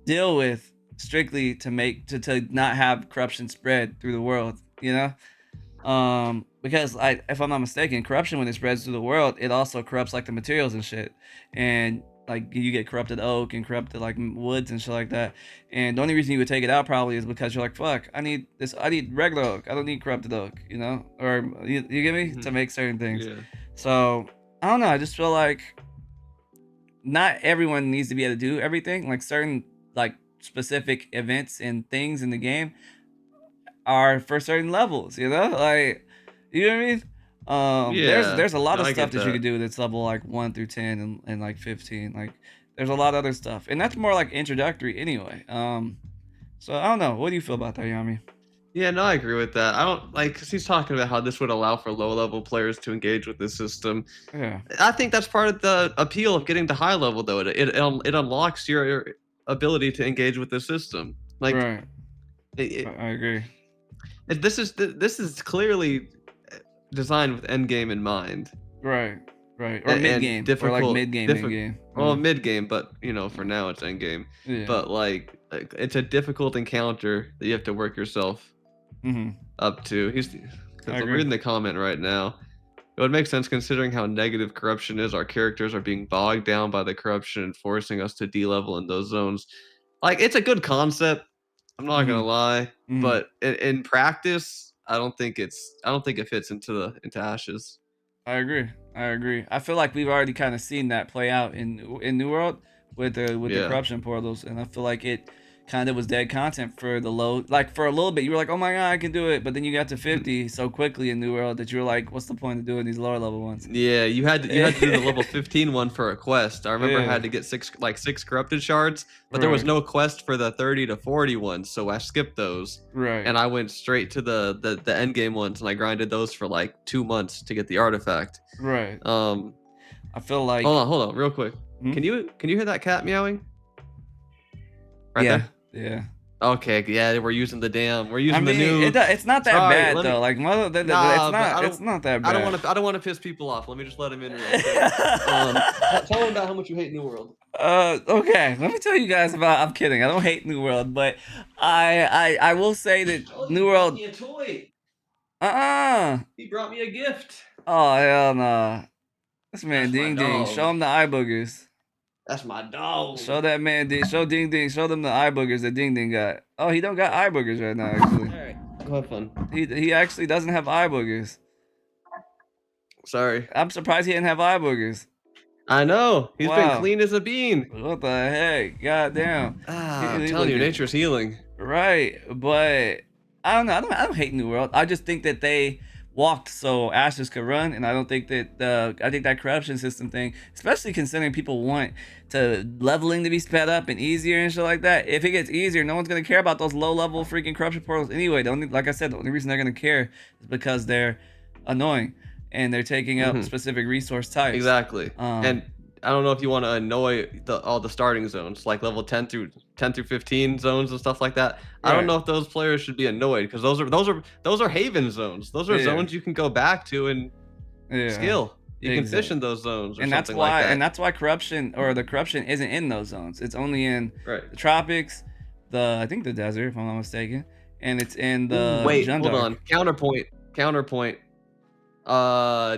deal with strictly to make to not have corruption spread through the world. You know. Because if I'm not mistaken, corruption when it spreads through the world, it also corrupts like the materials and shit, and like you get corrupted oak and corrupted like woods and shit like that. And the only reason you would take it out probably is because you're like, fuck, I need regular oak. I don't need corrupted oak, you know, or you get me to make certain things. Yeah. So I don't know. I just feel like not everyone needs to be able to do everything. Like certain like specific events and things in the game are for certain levels, you know, like you know what I mean. Yeah. There's a lot No, of I stuff get that you that. could do that's level like 1 through 10 and like 15. Like there's a lot of other stuff, and that's more like introductory anyway. So I don't know. What do you feel about that, Yommi? Yeah, no, I agree with that. I don't like because he's talking about how this would allow for low level players to engage with this system. Yeah, I think that's part of the appeal of getting to high level, though. It unlocks your ability to engage with the system. Like right. it, I agree. this is clearly designed with end game in mind. Right, right. Or mid And game, or like mid difficult, game. well, mid game, but for now it's end game. Yeah. But like it's a difficult encounter that you have to work yourself Mm-hmm. up to. Because I I'm agree. reading the comment right now. It would make sense considering how negative corruption is. Our characters are being bogged down by the corruption and forcing us to de-level in those zones. Like it's a good concept. I'm not gonna Mm-hmm. lie, Mm-hmm. but in practice, I don't think it fits into Ashes. I agree. I agree. I feel like we've already kind of seen that play out in New World with the Yeah. corruption portals, and I feel like it kind of was dead content for the low. Like for a little bit, you were like, "Oh my god, I can do it," but then you got to 50 so quickly in New World that you were like, "What's the point of doing these lower level ones?" Yeah, you had to do the level 15 one for a quest. I remember I Yeah. had to get six corrupted shards, but there was Right. no quest for the 30 to 40 ones, so I skipped those. Right. And I went straight to the end game ones and I grinded those for like 2 months to get the artifact. Right. Um I feel like. hold on real quick. Hmm? Can you hear that cat meowing? Right Yeah. there? Yeah. Okay, yeah, we're using I the mean, new it's not that Sorry, bad let me though. Like Nah, but it's not that I don't bad. want to piss people off. Let me just let him in real quick. Tell him about how much you hate New World. Okay, let me tell you guys about. I'm kidding. I don't hate New World, but I will say that Oh, New he brought World. me a toy. Uh-uh. He brought me a gift. Oh hell no. This man That's my Ding Ding. Show dog. him the eye boogers. That's my dog. Show that man Ding. Show Ding Ding. Show them the eye boogers that Ding Ding got. Oh, he don't got eye boogers right now. Actually, All right, go have fun. he actually doesn't have eye boogers. Sorry. I'm surprised he didn't have eye boogers. I know. He's been Wow. clean as a bean. What the heck? God damn. I'm He telling you, looking nature's healing. right, but I don't know. I don't hate New World. I just think that they walked so Ashes could run, and I don't think that I think that corruption system thing, especially considering people want to leveling to be sped up and easier and shit like that. If it gets easier, no one's gonna care about those low level freaking corruption portals anyway. The only, like I said, the only reason they're gonna care is because they're annoying and they're taking up specific resource types. Exactly. Um, And I don't know if you want to annoy all the starting zones, like level 10 through 15 zones and stuff like that. I don't Right. know if those players should be annoyed because those are haven zones. Those are Yeah. zones you can go back to and Yeah. skill. You can fish Exactly. in those zones or And that's something why like that. corruption or the corruption isn't in those zones. It's only in Right. the tropics, I think the desert, if I'm not mistaken, and it's in Ooh, the wait, hold Jundark. on. Counterpoint. Uh,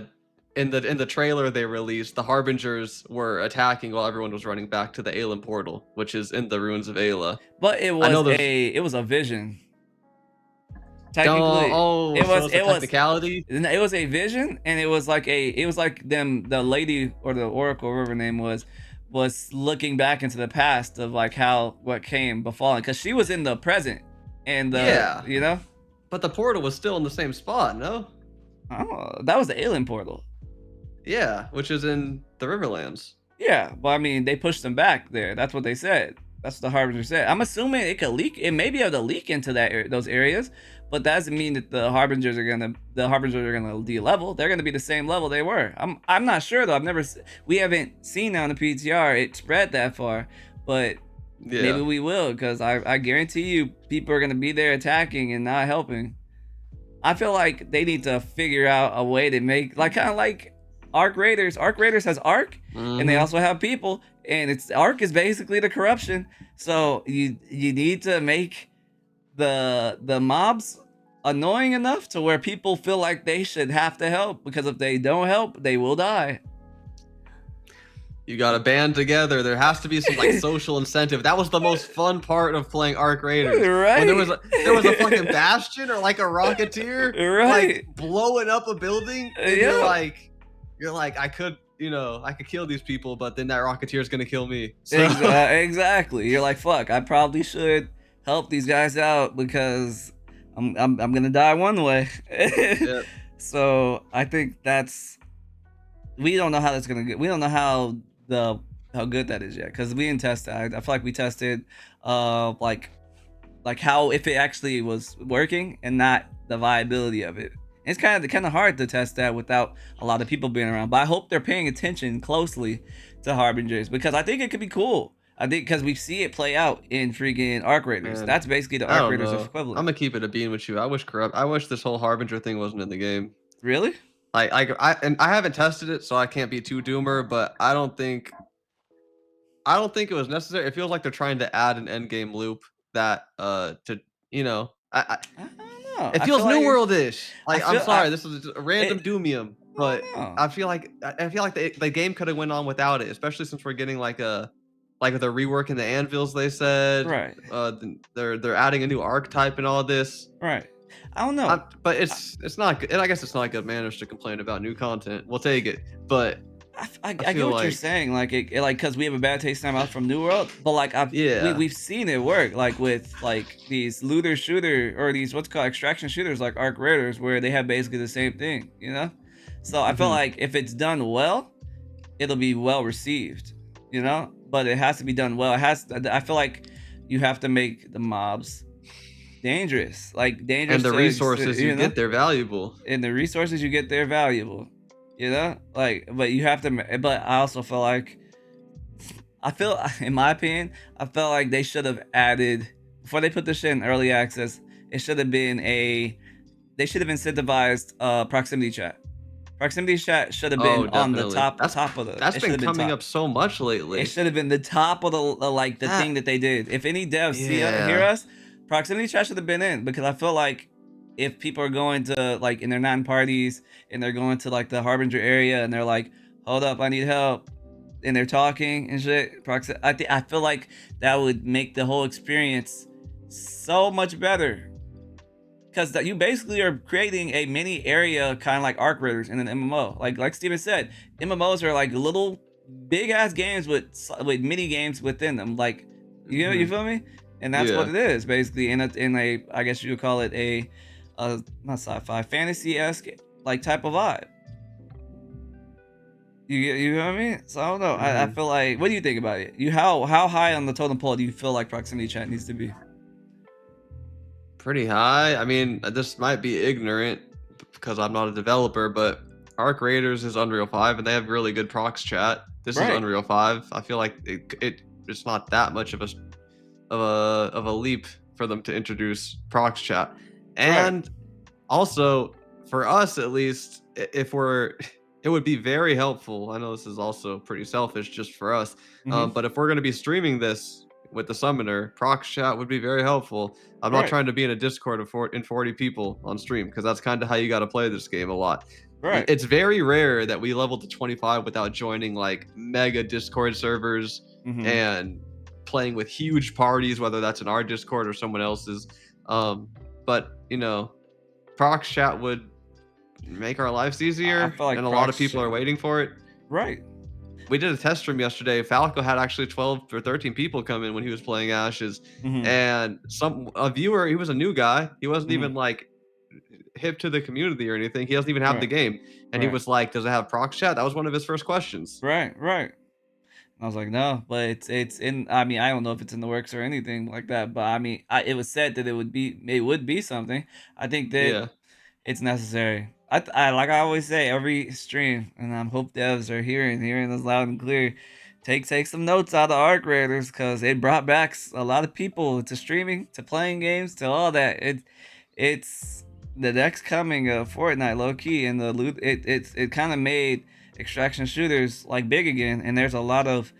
in the trailer they released, the Harbingers were attacking while everyone was running back to the Aelin portal, which is in the ruins of Aela. But I know there's it was a vision. Technically, oh, so it's a technicality. it was a vision, and it was like them, the lady or the oracle, whatever her name was looking back into the past of like how what came befalling, because she was in the present, and Yeah. you know, But the portal was still in the same spot, no? oh, that was the alien portal. Yeah, which is in the Riverlands. Yeah, but I mean, they pushed them back there. That's what they said. That's what the Harbinger said. I'm assuming it could leak. It may be able to leak into those areas, but that doesn't mean that the Harbingers are gonna de-level. They're gonna be the same level they were. I'm not sure though. We haven't seen on the PTR it spread that far, but Yeah. maybe we will, because I guarantee you people are gonna be there attacking and not helping. I feel like they need to figure out a way to make like kind of like Arc Raiders. Arc Raiders has Arc, and they also have people, and it's Arc is basically the corruption. So you need to make the mobs annoying enough to where people feel like they should have to help, because if they don't help, they will die. You gotta band together. There has to be some like social incentive. That was the most fun part of playing Arc Raiders. Right. When there was a fucking bastion or like a rocketeer, Right, like blowing up a building. And yeah. you're like, I could kill these people, but then that rocketeer is gonna kill me. So. Exactly. You're like, fuck, I probably should help these guys out, because I'm gonna die one way. Yep. So I think we don't know how that's gonna get. We don't know how good that is yet, because we didn't test that. I feel like we tested like how, if it actually was working, and not the viability of it. It's kind of hard to test that without a lot of people being around. But I hope they're paying attention closely to Harbingers, because I think it could be cool. I think because we see it play out in freaking Arc Raiders. Man, That's basically the Arc Raiders equivalent. I'm gonna keep it a bean with you. I wish this whole Harbinger thing wasn't in the game. Really? I haven't tested it, so I can't be too doomer, but I don't think it was necessary. It feels like they're trying to add an end game loop that to I don't know. it feels New World-ish. Like, I'm sorry, this is a random doomium, but I feel like the game could have went on without it, especially since we're getting like they're reworking the anvils, they said. Right. They're adding a new archetype and all this. Right. I don't know. But it's not good. And I guess it's not like good manners to complain about new content. We'll take it. But I get what you're saying, like because we have a bad taste in our mouth from New World, but like we've seen it work, like with like these looter shooter, or these what's called extraction shooters like Arc Raiders, where they have basically the same thing, you know. So I feel like if it's done well, it'll be well received, you know. But it has to be done well. I feel like you have to make the mobs dangerous, and the resources you get, they're valuable. And the resources you get, they're valuable. You know, but you have to. But I also feel like, in my opinion, I felt like they should have added, before they put this shit in early access. It should have been they should have incentivized proximity chat. Proximity chat should have been on the top of the. That's been coming up so much lately. It should have been the top of the thing that they did. If any devs hear us, proximity chat should have been in, because I feel like if people are going to like in their non-parties and they're going to like the Harbinger area and they're like, hold up, I need help, and they're talking and shit, I feel like that would make the whole experience so much better, because you basically are creating a mini area, kind of like Arc Raiders in an MMO. Like Steven said, MMOs are like little big ass games with mini games within them, like you feel me? And that's what it is basically in a I guess you would call it a not sci-fi, fantasy-esque like type of vibe. You know what I mean? So I don't know. I feel like, what do you think about it? How high on the totem pole do you feel like proximity chat needs to be? Pretty high. I mean, this might be ignorant because I'm not a developer, but Arc Raiders is Unreal 5 and they have really good prox chat. This is Unreal 5. I feel like it's not that much of a leap for them to introduce prox chat. And also, for us at least, it would be very helpful. I know this is also pretty selfish just for us, but if we're going to be streaming this, with the summoner, prox chat would be very helpful. I'm not trying to be in a Discord of 40 people on stream, because that's kind of how you got to play this game a lot. Right. It's very rare that we level to 25 without joining like mega Discord servers and playing with huge parties, whether that's in our Discord or someone else's. But you know, prox chat would make our lives easier, I feel like and a lot of people are waiting for it. Right. We did a test stream yesterday. Falco had actually 12 or 13 people come in when he was playing Ashes, and a viewer, he was a new guy. He wasn't even like hip to the community or anything. He doesn't even have the game, and he was like, "Does it have prox chat?" That was one of his first questions. Right. I was like, no, but it's in. I mean, I don't know if it's in the works or anything like that, but I mean, it was said that it would be something. I think that it's necessary. I like I always say every stream, and I hope devs are hearing this loud and clear. Take some notes out of Arc Raiders, because it brought back a lot of people to streaming, to playing games, to all that. It's the next coming of Fortnite, low key, and the loot. It kind of made extraction shooters like big again, and there's a lot of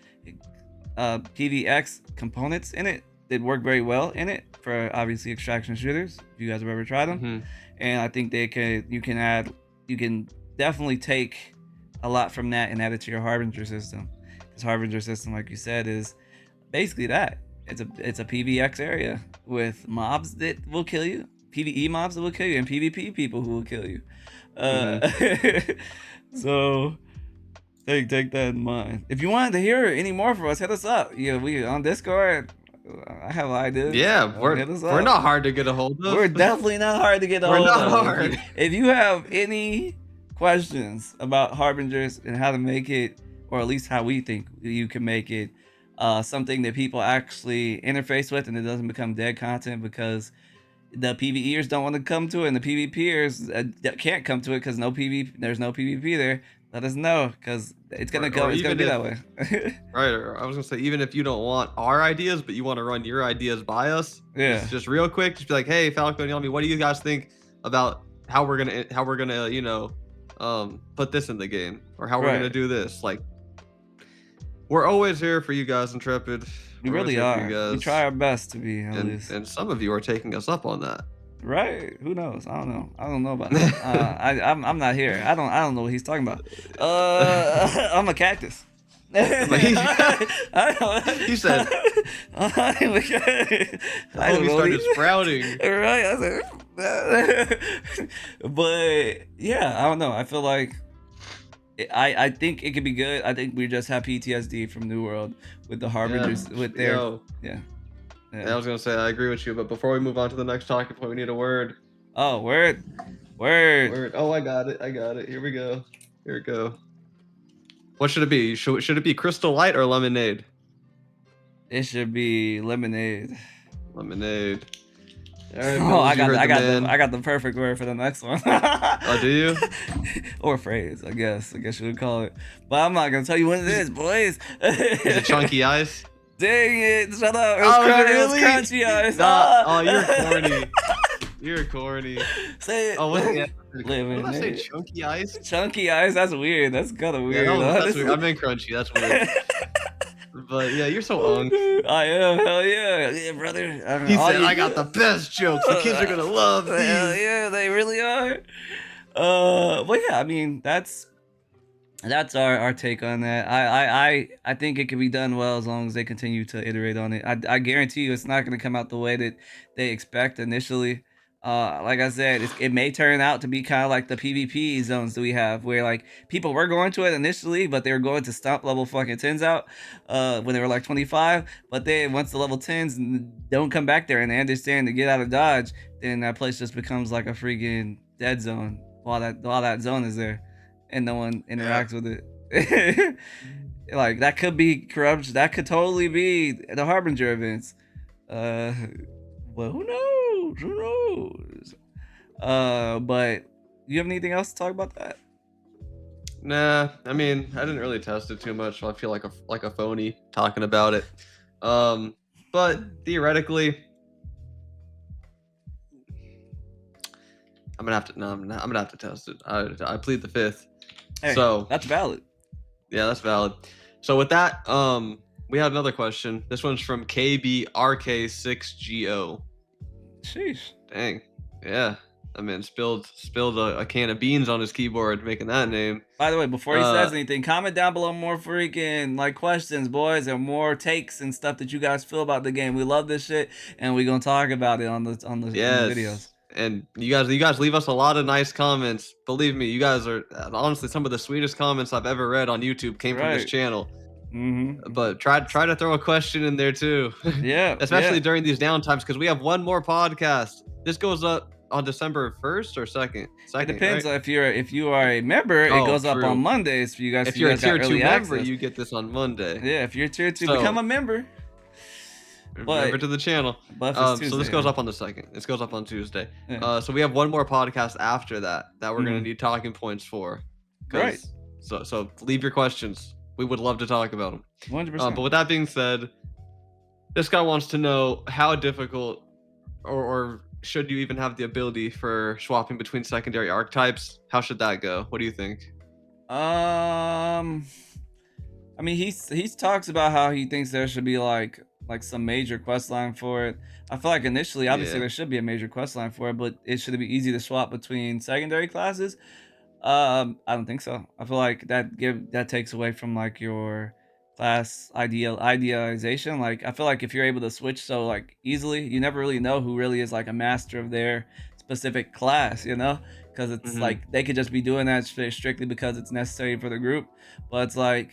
PvX components in it that work very well in it for obviously extraction shooters, if you guys have ever tried them. And I think you can definitely take a lot from that and add it to your Harbinger system. This Harbinger system, like you said, is basically that. It's a PvX area with mobs that will kill you, PvE mobs that will kill you, and PvP people who will kill you. So take that in mind. If you wanted to hear any more from us, hit us up. Yeah, we on Discord. I have ideas. Yeah, we're not hard to get a hold of. We're definitely not hard to get a hold of. We're not hard. If you have any questions about Harbingers and how to make it, or at least how we think you can make it, something that people actually interface with and it doesn't become dead content because the PvEers don't want to come to it and the PvPers can't come to it because there's no PvP there, let us know, because it's gonna go. It's gonna be that way. Right. Or I was gonna say, even if you don't want our ideas, but you want to run your ideas by us, just real quick, just be like, hey, Falco and Yommi, what do you guys think about how we're gonna put this in the game, or how we're gonna do this? Like, we're always here for you guys, Intrepid. We really are. We try our best to be, at least. And some of you are taking us up on that. Right? Who knows? I don't know about that. I'm not here. I don't know what he's talking about. I'm a cactus. He said. We started sprouting. Right? I said. But yeah, I don't know. I feel like I think it could be good. I think we just have PTSD from New World with the Harbingers, with their Yeah, I was gonna say I agree with you, but before we move on to the next talking point, we need a word. Oh, word. Oh, I got it. Here we go. What should it be? Should it be Crystal Light or Lemonade? It should be Lemonade. Lemonade. All right, I got the perfect word for the next one. Oh, do you? Or phrase, I guess you would call it. But I'm not gonna tell you what it is, boys. Is it chunky ice? Dang it! Shut up. It was crunchy ice. Oh, you're corny. You're corny. Say it. Oh, what did I say? Chunky ice? Chunky ice? That's weird. That's kind of weird. That's weird. I meant crunchy. That's weird. But yeah, you're so unk. I am. Hell yeah. Yeah, brother. He said, I got the best jokes. The kids are going to love these. Hell yeah, they really are. But yeah, I mean, that's our take on that. I think it can be done well as long as they continue to iterate on it. I guarantee you it's not going to come out the way that they expect initially. Like I said, it may turn out to be kind of like the PvP zones that we have, where like people were going to it initially, but they were going to stomp level fucking 10s out when they were like 25. But then once the level 10s don't come back there and they understand to get out of Dodge, then that place just becomes like a freaking dead zone while that zone is there and no one interacts with it. Like that could be corruption. That could totally be the Harbinger events. Well, who knows? But you have anything else to talk about that? Nah, I mean, I didn't really test it too much, so I feel like a phony talking about it. But theoretically, I'm gonna have to test it. I plead the fifth. Hey, so that's valid. Yeah, that's valid. So with that, We have another question. This one's from KBRK6GO. Sheesh. Dang. Yeah. I mean, spilled a can of beans on his keyboard making that name. By the way, before he says anything, comment down below more freaking like questions, boys, and more takes and stuff that you guys feel about the game. We love this shit, and we're gonna talk about it on the videos. And you guys leave us a lot of nice comments. Believe me, you guys are honestly some of the sweetest comments I've ever read on YouTube came from this channel. But try to throw a question in there too. Yeah. Especially during these downtimes, because we have one more podcast. This goes up on December 1st or 2nd? It depends. Right? If you are a member, it goes up on Mondays for you guys. If you're a tier 2 member, you get this on Monday. Yeah, if you're tier 2, become a member. Member to the channel. So this goes up on the 2nd. This goes up on Tuesday. Yeah. So we have one more podcast after that we're gonna need talking points for. Right. So leave your questions. We would love to talk about them. 100%. But with that being said, this guy wants to know how difficult or should you even have the ability for swapping between secondary archetypes? How should that go? What do you think? I mean, he talks about how he thinks there should be like some major quest line for it. I feel like initially, obviously, there should be a major quest line for it, but it should be easy to swap between secondary classes. I don't think so. I feel like that takes away from like your class idealization. Like I feel like if you're able to switch so like easily, you never really know who really is like a master of their specific class, you know, because it's like they could just be doing that strictly because it's necessary for the group. But it's like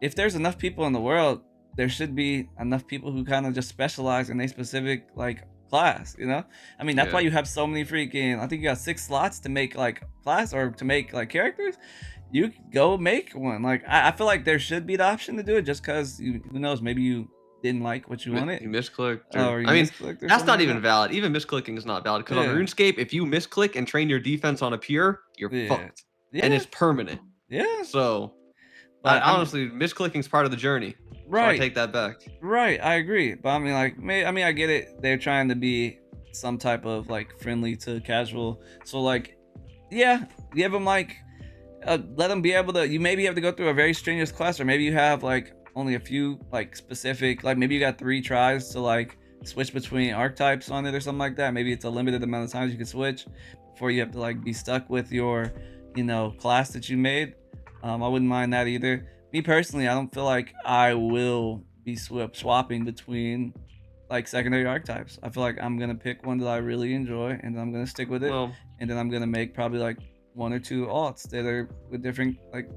if there's enough people in the world, there should be enough people who kind of just specialize in a specific like class, you know. I mean, that's why you have so many freaking, I think you got 6 slots to make like class or to make like characters. You go make one. Like I feel like there should be the option to do it, just because who knows, maybe you didn't like what you wanted. You misclicked. That's not even valid. Even misclicking is not valid, because on RuneScape, if you misclick and train your defense on a pure, you're fucked. And it's permanent. Yeah. So honestly, misclicking is part of the journey. Right. So I take that back. Right, I agree. But I mean, like, I get it. They're trying to be some type of like friendly to casual. So like, yeah, give them like, let them be able to. You maybe have to go through a very strenuous class, or maybe you have like only a few like specific, like maybe you got 3 tries to like switch between archetypes on it or something like that. Maybe it's a limited amount of times you can switch before you have to like be stuck with your, you know, class that you made. I wouldn't mind that either. Me personally, I don't feel like I will be swapping between like secondary archetypes. I feel like I'm gonna pick one that I really enjoy, and then I'm gonna stick with it. And then I'm gonna make probably like 1 or 2 alts that are with different like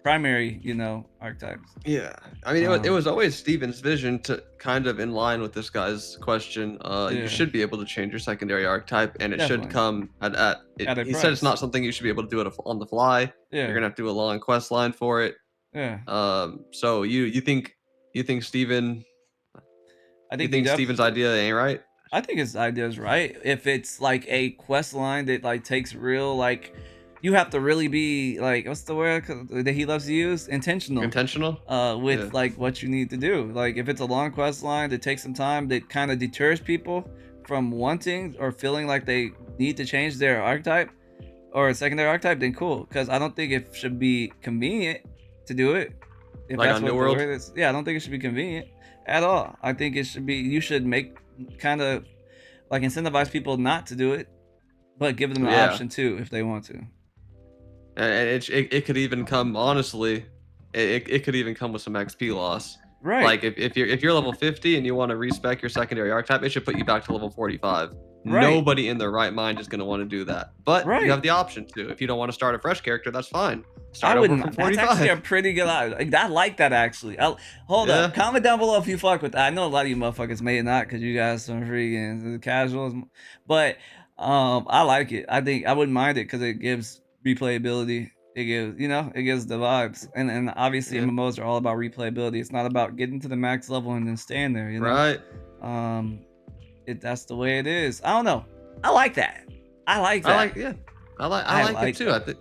primary, you know, archetypes. Yeah, I mean, it was always Steven's vision to kind of in line with this guy's question. You should be able to change your secondary archetype, and it should come at he price. Said it's not something you should be able to do it on the fly. You're gonna have to do a long quest line for it. So you think Steven? I think Steven's idea ain't right. I think his idea is right. If it's like a quest line that like takes real, like you have to really be like, what's the word that he loves to use? Intentional with like what you need to do. Like if it's a long quest line that takes some time, that kind of deters people from wanting or feeling like they need to change their archetype or a secondary archetype, then cool. Because I don't think it should be convenient to do it. If like that's on what New World? The word is. Yeah, I don't think it should be convenient at all. I think it should be, you should make kind of like incentivize people not to do it, but give them the option too if they want to. And it could even come, honestly, it could even come with some XP loss. Right. Like if you're level 50 and you want to respec your secondary archetype, it should put you back to level 45. Right. Nobody in their right mind is going to want to do that. But you have the option to. If you don't want to start a fresh character, that's fine. Start over from 45. That's actually a pretty good idea. I like that actually. Hold up. Comment down below if you fuck with that. I know a lot of you motherfuckers may not, because you guys some freaking casuals. But I like it. I think I wouldn't mind it because it gives replayability. It gives, you know, it gives the vibes. And obviously MMOs are all about replayability. It's not about getting to the max level and then staying there, you know? Right. That's the way it is. I don't know. I like that. I like that. I like it too. I think,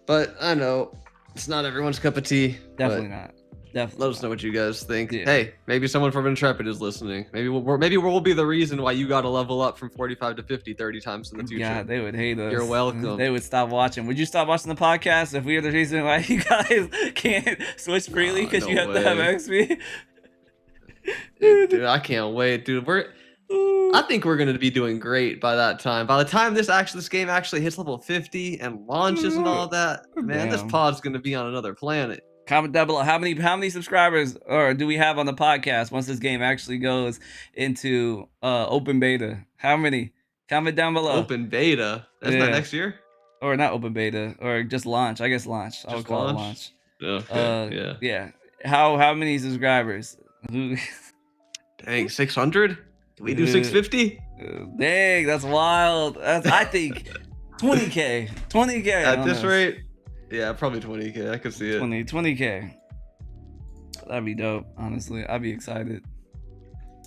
but I know it's not everyone's cup of tea. Definitely not. Definitely. Let us know what you guys think. Yeah. Hey, maybe someone from Intrepid is listening. Maybe we'll be the reason why you got to level up from 45 to 50 30 times in the future. God, they would hate us. You're welcome. They would stop watching. Would you stop watching the podcast if we are the reason why you guys can't switch freely because you have to have XP? Dude, I can't wait, dude. I think we're gonna be doing great by that time. By the time this game actually hits level 50 and launches and all that, man, this pod's gonna be on another planet. Comment down below how many subscribers or do we have on the podcast once this game actually goes into open beta? How many? Comment down below. Open beta? That's not next year? Or not open beta, or just launch. I guess launch. I would call it launch. Okay, yeah. How many subscribers? Dang, 600? Can we do 650? Dang, that's wild. I think 20K. 20K. At this rate, yeah, probably 20K. I could see it. 20K. That'd be dope, honestly. I'd be excited.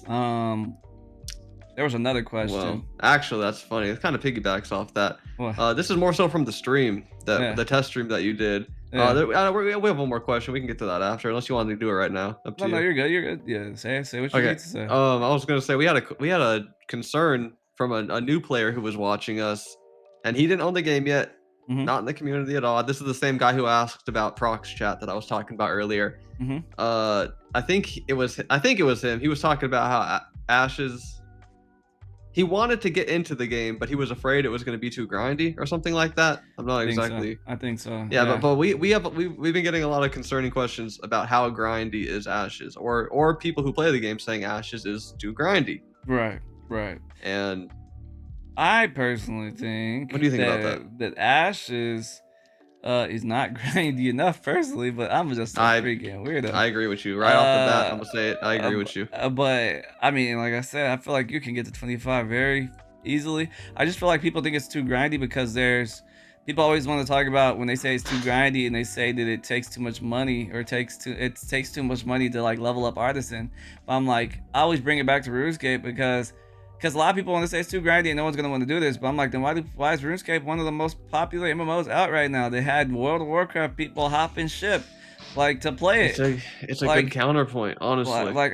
There was another question. Well, actually, that's funny. It kind of piggybacks off that. What? This is more so from the stream, the test stream that you did. Yeah. We have one more question. We can get to that after, unless you wanted to do it right now. Up to you. No, you're good. You're good. Yeah, say what you need to say. I was gonna say we had a concern from a new player who was watching us, and he didn't own the game yet. Mm-hmm. Not in the community at all. This is the same guy who asked about Prox chat that I was talking about earlier. Mm-hmm. I think it was him. He was talking about how Ashes. He wanted to get into the game, but he was afraid it was going to be too grindy or something like that. I'm not exactly. I think so. Yeah, but we've been getting a lot of concerning questions about how grindy is Ashes, or people who play the game saying Ashes is too grindy. Right. And I personally think. What do you think about that? That Ashes is not grindy enough personally, but I'm just a freaking weirdo. I agree with you right off the bat. I'm gonna say it. I agree with you. But I mean, like I said, I feel like you can get to 25 very easily. I just feel like people think it's too grindy because people always want to talk about when they say it's too grindy and they say that it takes too much money or it takes too much money to like level up Artisan. But I'm like, I always bring it back to RuneScape because a lot of people want to say it's too grindy and no one's going to want to do this. But I'm like, then why is RuneScape one of the most popular MMOs out right now? They had World of Warcraft people hopping ship like to play it. It's a good counterpoint, honestly. I'm like,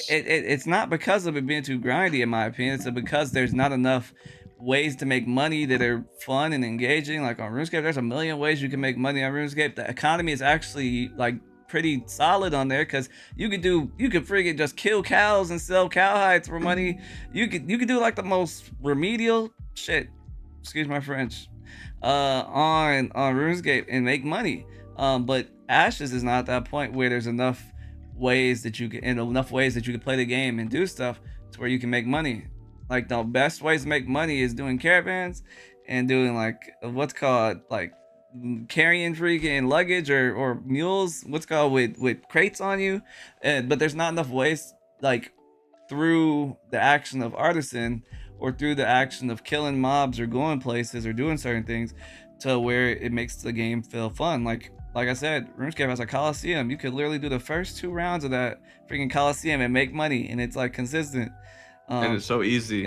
it's not because of it being too grindy, in my opinion. It's because there's not enough ways to make money that are fun and engaging. Like on RuneScape, there's a million ways you can make money on RuneScape. The economy is actually like pretty solid on there because you could freaking just kill cows and sell cow hides for money. You could do like the most remedial shit, excuse my French, on RuneScape and make money. But Ashes is not at that point where there's enough ways that you can play the game and do stuff to where you can make money. Like the best ways to make money is doing caravans and doing like what's called like carrying freaking luggage or mules, what's called with crates on you. But there's not enough ways like through the action of Artisan or through the action of killing mobs or going places or doing certain things to where it makes the game feel fun. Like I said, RuneScape has a Coliseum. You could literally do the first 2 rounds of that freaking Coliseum and make money, and it's like consistent. And it's so easy.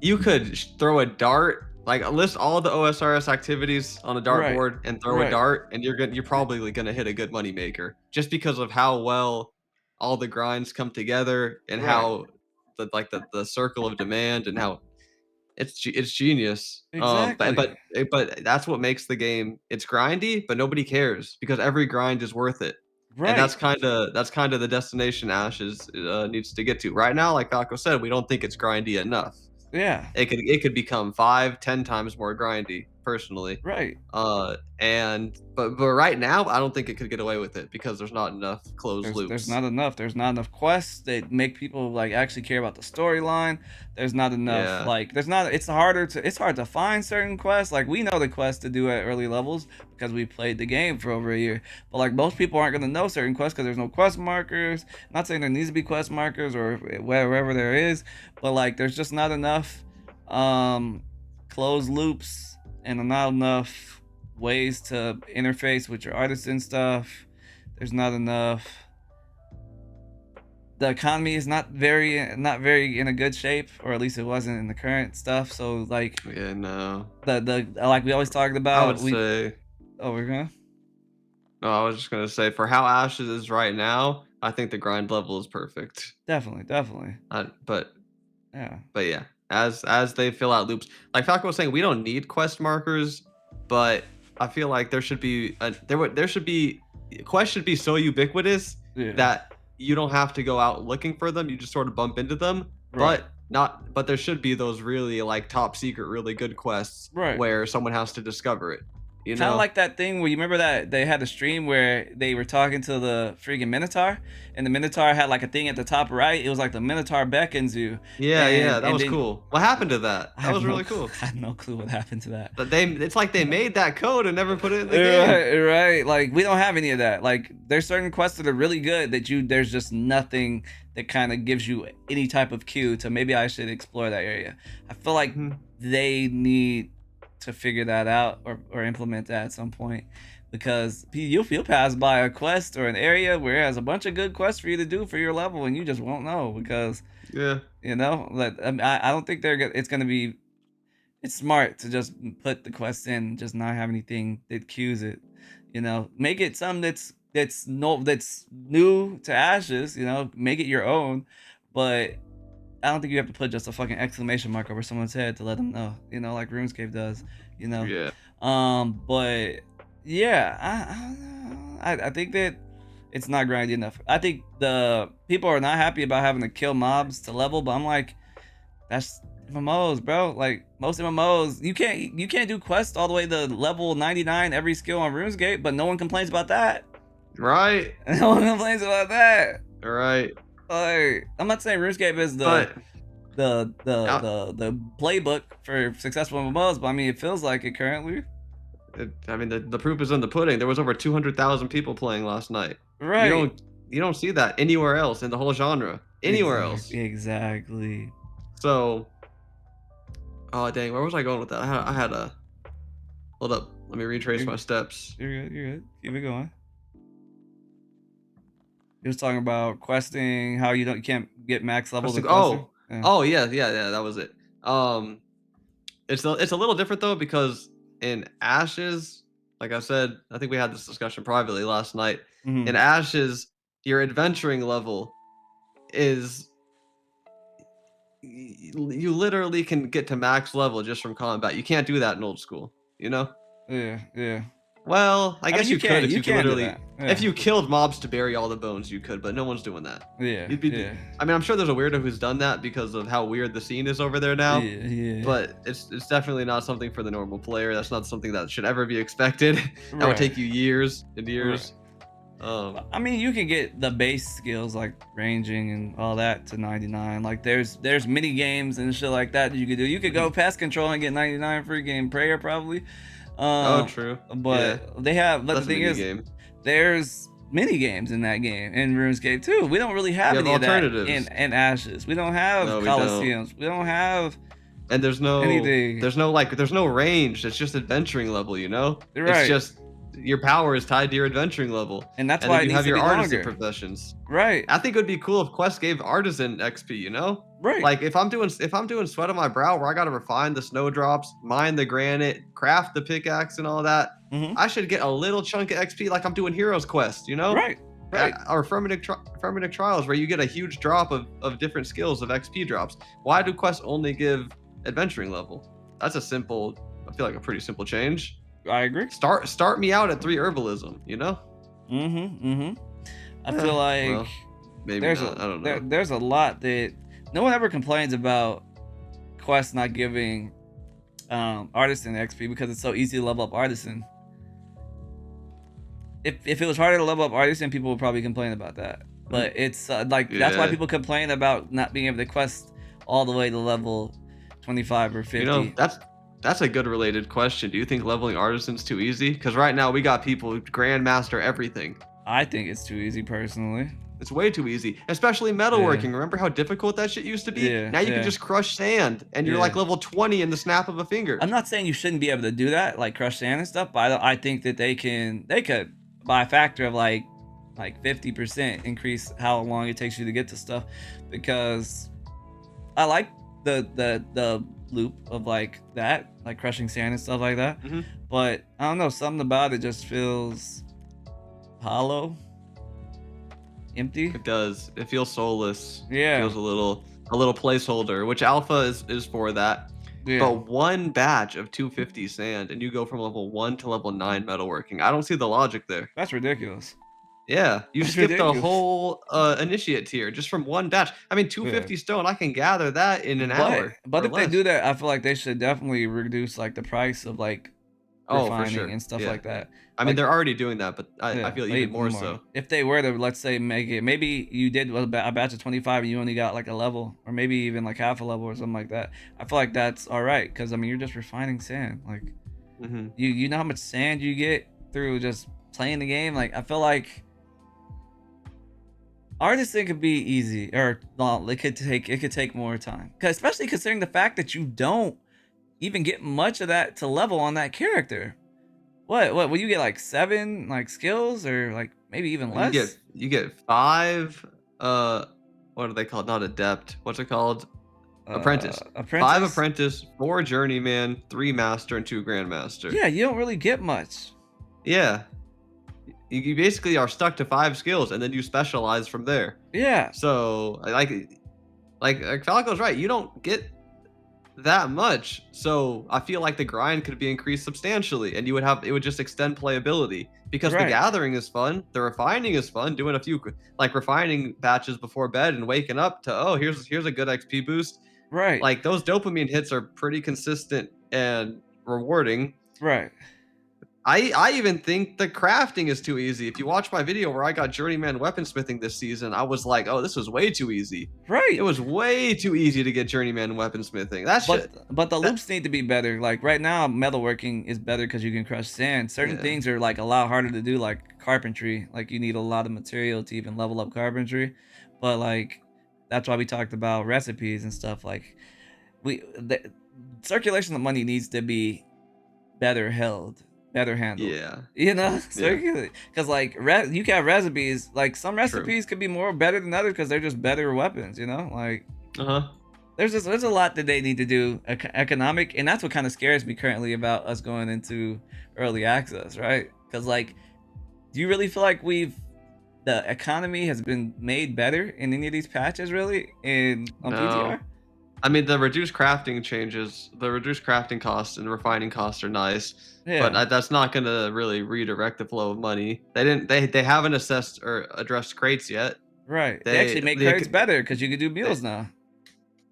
You could throw a dart, like list all the OSRS activities on a dartboard and throw a dart, and you're probably gonna hit a good money maker just because of how well all the grinds come together and how the circle of demand and how it's genius. Exactly. But that's what makes the game. It's grindy, but nobody cares because every grind is worth it. Right. And that's kind of the destination Ashes needs to get to. Right now, like Falco said, we don't think it's grindy enough. Yeah. It could become 5-10 times more grindy, personally. Right. But right now, I don't think it could get away with it because there's not enough closed loops. There's not enough quests that make people like actually care about the storyline. There's not enough it's hard to find certain quests. Like we know the quests to do at early levels because we played the game for over a year. But like most people aren't gonna know certain quests because there's no quest markers. Not saying there needs to be quest markers or wherever there is, but like there's just not enough closed loops and not enough ways to interface with your Artisan stuff. There's not enough. The economy is not very in a good shape, or at least it wasn't in the current stuff. So like the like we always talked about. I would say we're gonna. No, I was just gonna say for how Ashes is right now, I think the grind level is perfect. Definitely. But Yeah. yeah, as they fill out loops, like Falco was saying, we don't need quest markers, but I feel like there should be quests should be so ubiquitous Yeah. that you don't have to go out looking for them. You just sort of bump into them. Right. But there should be those really like top secret, really good quests Right. where someone has to discover it. You Kind of know? like that thing where you remember that they had a stream where they were talking to the freaking Minotaur, and the Minotaur had like a thing at the top right. It was like the Minotaur beckons you, Yeah, that and was then cool. What happened to that? I That have was no, really cool. I have no clue what happened to that. But it's like they made that code and never put it in the game. Right. Like we don't have any of that. Like there's certain quests that are really good that there's just nothing that kind of gives you any type of cue to maybe I should explore that area. I feel like they need to figure that out or implement that at some point, because you'll pass by a quest or an area where it has a bunch of good quests for you to do for your level and you just won't know because like I don't think it's gonna be it's smart to just put the quest in and just not have anything that cues it. Make it something that's new to Ashes. Make it your own, but I don't think you have to put just a fucking exclamation mark over someone's head to let them know. Like RuneScape does. Yeah. But yeah, I think that it's not grindy enough. I think the people are not happy about having to kill mobs to level, but I'm like, that's MMOs, bro. Like most MMOs, you can't do quests all the way to level 99 every skill on RuneScape, but no one complains about that. Right. No one complains about that. Right. Like, I'm not saying RuneScape is the playbook for successful MMOs, but I mean it feels like it currently. I mean the proof is in the pudding. There was over 200,000 people playing last night. Right. You don't see that anywhere else in the whole genre. Anywhere else. Exactly. So, oh dang, where was I going with that? I had a hold up. Let me retrace my steps. You're good. Keep it going. He was talking about questing, how you can't get max levels. Yeah, that was it. It's a little different though because in Ashes, like I said, I think we had this discussion privately last night. Mm-hmm. In Ashes, your adventuring level is you literally can get to max level just from combat. You can't do that in old school, Yeah. Well, I guess you could if you could literally, if you killed mobs to bury all the bones, you could, but no one's doing that. Yeah. I mean, I'm sure there's a weirdo who's done that because of how weird the scene is over there now. Yeah. But it's definitely not something for the normal player. That's not something that should ever be expected. That would take you years and years. Right. I mean, you can get the base skills like ranging and all that to 99. Like there's mini games and shit like that you could do. You could go pest control and get 99 free game prayer probably. True. But they have. But the thing is, there's mini games in that game in RuneScape too. We don't really have any of that in Ashes. We don't have Coliseums. We don't have. And there's no anything. There's no range. It's just adventuring level. Right. It's just your power is tied to your adventuring level, and that's why you have your artisan professions. Right. I think it would be cool if quests gave artisan XP. Right. Like if I'm doing sweat on my brow where I gotta refine the snowdrops, mine the granite, craft the pickaxe and all that, I should get a little chunk of XP like I'm doing heroes quest. Right. Or affirmative trials where you get a huge drop of different skills of XP drops. Why do quests only give adventuring level? That's I feel like a pretty simple change. I agree. Start me out at 3 herbalism, I feel like maybe I don't know. There's a lot that no one ever complains about quests not giving artisan XP because it's so easy to level up artisan. If it was harder to level up artisan, people would probably complain about that. But it's that's why people complain about not being able to quest all the way to level 25 or 50. That's a good related question. Do you think leveling artisan's too easy? Because right now we got people who grandmaster everything. I think it's too easy personally. It's way too easy, especially metalworking. Remember how difficult that shit used to be? Now you can just crush sand and you're like level 20 in the snap of a finger. I'm not saying you shouldn't be able to do that, like crush sand and stuff, but I think that they could by a factor of like 50% increase how long it takes you to get to stuff, because I like the loop of like that, like crushing sand and stuff like that. But I don't know, something about it just feels hollow, empty. It does. It feels soulless. Yeah. It feels a little placeholder, which alpha is for that. Yeah. But one batch of 250 sand, and you go from level 1 to level 9 metalworking. I don't see the logic there. That's ridiculous. Yeah, you That's skipped ridiculous. a whole initiate tier just from one batch. I mean, 250 stone, I can gather that in an hour. But or if less. they do that, I feel like they should definitely reduce like the price of like refining for sure. and stuff like that. I mean, they're already doing that, but I feel even more so. If they were to, let's say, make it, maybe you did a batch of 25 and you only got like a level, or maybe even like half a level or something like that. I feel like that's all right, because I mean, you're just refining sand. Like, you know how much sand you get through just playing the game. Like, I feel like Artisan could be easy, or well, it could take more time, especially considering the fact that you don't even get much of that to level on that character. What will you get, like 7 like skills, or like maybe even less? You get 5 what are they called? Not adept. What's it called? Apprentice. 5 apprentice, 4 journeyman, 3 master, and 2 grandmaster. Yeah, you don't really get much. Yeah. You basically are stuck to 5 skills, and then you specialize from there. Yeah. So like Falco's right. You don't get that much. So I feel like the grind could be increased substantially, and it would just extend playability, because the gathering is fun, the refining is fun, doing a few like refining batches before bed and waking up to, here's a good XP boost. Right. Like, those dopamine hits are pretty consistent and rewarding. Right. I even think the crafting is too easy. If you watch my video where I got journeyman weaponsmithing this season, I was like, this was way too easy. Right. It was way too easy to get journeyman weaponsmithing. But the loops need to be better. Like right now, metalworking is better because you can crush sand. Certain things are like a lot harder to do, like carpentry. Like you need a lot of material to even level up carpentry. But like that's why we talked about recipes and stuff. Like the circulation of money needs to be better handled. You know, because like you can have recipes, like some recipes could be more better than others because they're just better weapons, you know, like there's a lot that they need to do economic, and that's what kind of scares me currently about us going into early access, right? Because like, do you really feel like the economy has been made better in any of these patches really on PTR? I mean, the reduced crafting changes, the reduced crafting costs and refining costs are nice, but that's not going to really redirect the flow of money. They haven't assessed or addressed crates yet. Right. They actually make crates better because you can do meals now.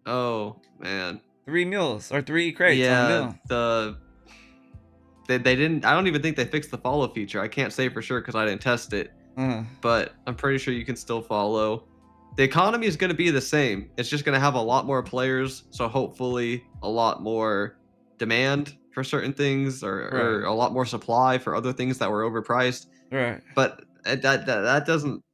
Oh man. 3 meals or 3 crates on meal. They didn't. I don't even think they fixed the follow feature. I can't say for sure because I didn't test it, but I'm pretty sure you can still follow. The economy is going to be the same. It's just going to have a lot more players, so hopefully a lot more demand for certain things, or a lot more supply for other things that were overpriced. Right. But that doesn't.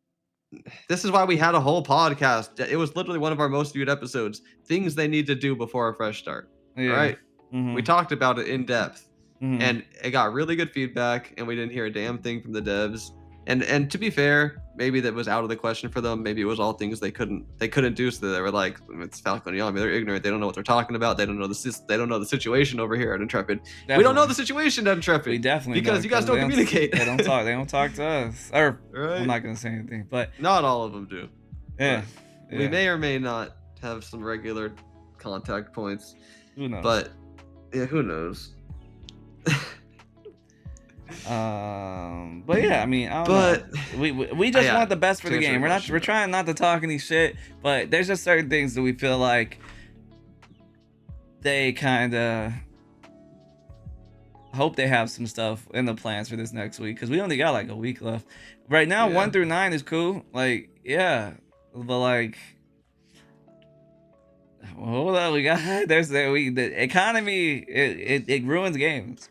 This is why we had a whole podcast. It was literally one of our most viewed episodes. Things they need to do before a fresh start. Right? We talked about it in depth, and it got really good feedback, and we didn't hear a damn thing from the devs. And to be fair, maybe that was out of the question for them. Maybe it was all things they couldn't do. So they were like, it's Falco and Yommi. They're ignorant. They don't know what they're talking about. They don't know the situation over here at Intrepid. Definitely. We don't know the situation at Intrepid. We definitely because you guys don't communicate. They don't talk. They don't talk to us. Or I'm not gonna say anything, but not all of them do. Yeah. We may or may not have some regular contact points. Who knows? But who knows? But yeah, I mean, I don't know. We just want the best for the game. We're trying not to talk any shit, but there's just certain things that we feel like they kind of hope they have some stuff in the plans for this next week, because we only got like a week left right now. 1 through 9 is cool, like but like, hold on, we got the economy. It ruins games.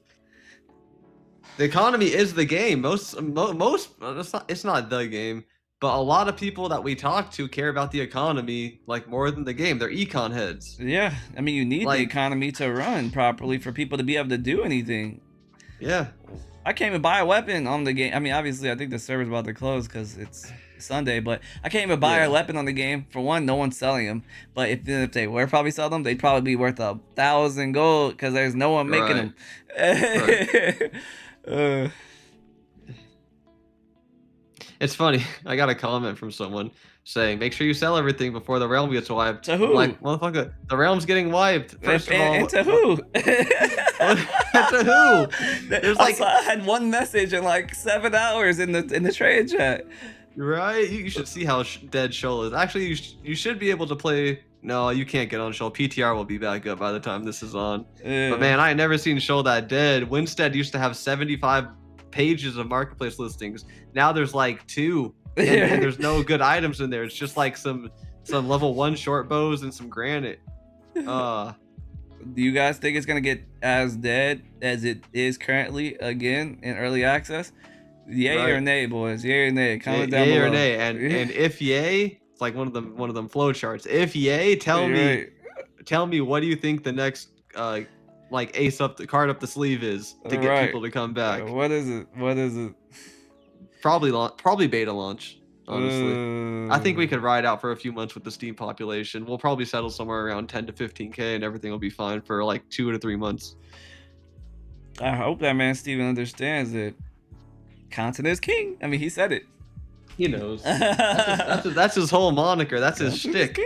The economy is the game. Most it's not the game, but a lot of people that we talk to care about the economy like more than the game. They're econ heads. Yeah, I mean, you need the economy to run properly for people to be able to do anything. Yeah. I can't even buy a weapon on the game. I mean, obviously, I think the server's about to close because it's Sunday, but I can't even buy a weapon on the game. For one, no one's selling them. But if they were probably sell them, they'd probably be worth 1,000 gold because there's no one making them. It's funny. I got a comment from someone saying, "Make sure you sell everything before the realm gets wiped." To I'm like, who? "Motherfucker, the realm's getting wiped." First of all, And to what? who? To who? There's like, I had one message in like 7 hours in the trade chat. right? You should see how dead Shoal is. Actually, you should be able to play. No, you can't get on Shoal. PTR will be back up by the time this is on. But man, I ain't never seen Shoal that dead. Winstead used to have 75 pages of marketplace listings. Now there's like 2, and there's no good items in there. It's just like some level 1 short bows and some granite. Do you guys think it's gonna get as dead as it is currently again in early access? Yay right. or nay, boys? Yay or nay? Comment down Yay below. or nay? And if yay, it's like one of them flow charts. If yay, tell me what do you think the next like ace up the card up the sleeve is to get people to come back. What is it? What is it? Probably beta launch. Honestly, I think we could ride out for a few months with the Steam population. We'll probably settle somewhere around 10 to 15k, and everything will be fine for like 2 to 3 months. I hope that man Steven understands that content is king. I mean, he said it. He knows. That's his whole moniker. That's his shtick.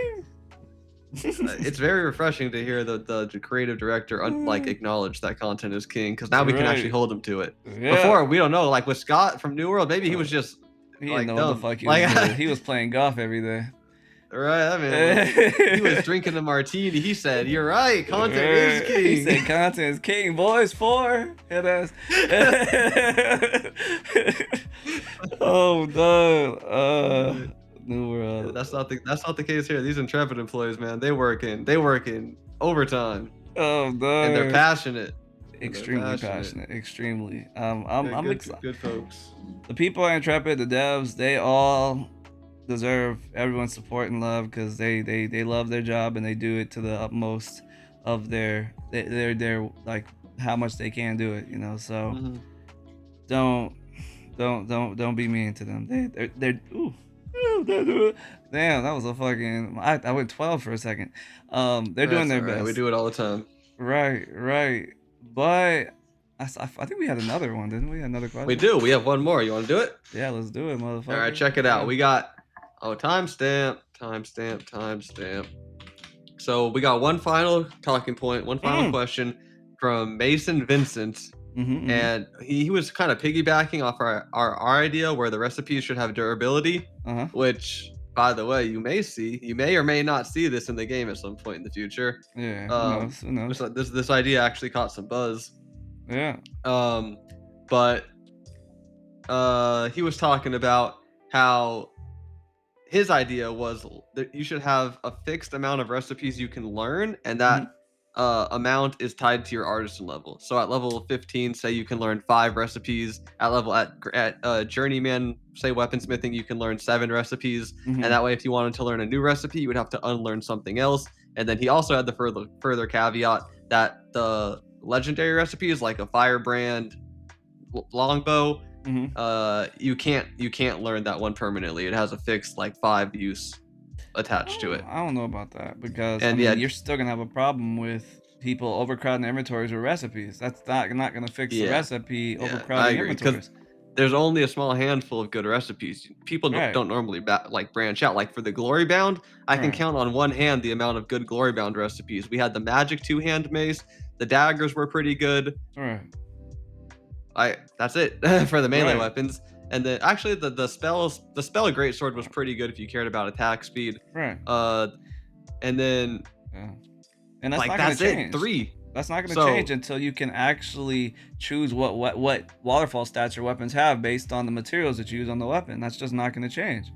It's very refreshing to hear the creative director like acknowledge that content is king, because now we can actually hold him to it. Before, we don't know. Like with Scott from New World, maybe he was just he like didn't know dumb. what the fuck he was doing. He was playing golf every day. Right, I mean, he was drinking a martini. He said, "You're right, content is king." He said, "Content is king, boys." 4 hit us. Oh no. New World. Yeah, that's not the case here. These Intrepid employees, man, they working overtime. Oh no. And they're passionate. Extremely passionate. Extremely. I'm excited. Good folks. The people at Intrepid, the devs, they all deserve everyone's support and love, because they love their job and they do it to the utmost of their like how much they can do it, you know. So don't be mean to them. They're damn, that was a fucking I went 12 for a second. They're doing their best. We do it all the time. Right. But I think we had another one, didn't we? Another question. We do. We have one more. You want to do it? Yeah, let's do it, motherfucker. All right, check it out. We got timestamp. So we got one final talking point, one final question from Mason Vincent. And he was kind of piggybacking off our idea where the recipes should have durability, which, by the way, you may or may not see this in the game at some point in the future. Yeah, who knows? This idea actually caught some buzz. Yeah. But he was talking about how his idea was that you should have a fixed amount of recipes you can learn, and that amount is tied to your artisan level. So at level 15, say you can learn 5 recipes. At journeyman, say weaponsmithing, you can learn 7 recipes. And that way, if you wanted to learn a new recipe, you would have to unlearn something else. And then he also had the further caveat that the legendary recipes, like a firebrand longbow, you can't learn that one permanently. It has a fixed like 5 use attached to it. I don't know about that, because you're still gonna have a problem with people overcrowding inventories with recipes. That's not gonna fix the recipe overcrowding inventories. There's only a small handful of good recipes. People don't normally branch out. Like for the glory bound, I can count on one hand the amount of good glory bound recipes. We had the magic 2-hand mace. The daggers were pretty good. That's it for the melee weapons. And then actually the spell greatsword was pretty good if you cared about attack speed. And then and that's not gonna change. 3. That's not going to change until you can actually choose what waterfall stats your weapons have based on the materials that you use on the weapon. That's just not going to change.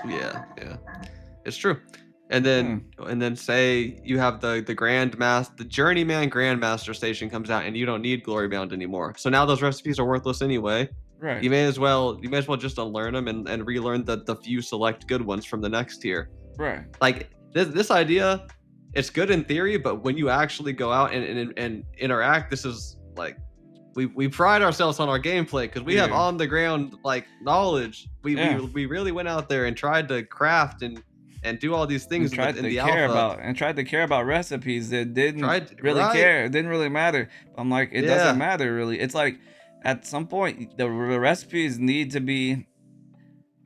Yeah, it's true. And then say you have the journeyman grandmaster station comes out, and you don't need glory bound anymore. So now those recipes are worthless anyway. You may as well just unlearn them and relearn the few select good ones from the next tier. Like this idea, it's good in theory, but when you actually go out and interact, this is like we pride ourselves on our gameplay because we have on the ground like knowledge. We really went out there and tried to craft and do all these things tried to care about recipes that didn't really care. It didn't really matter. I'm like, it doesn't matter really. It's like at some point the recipes need to be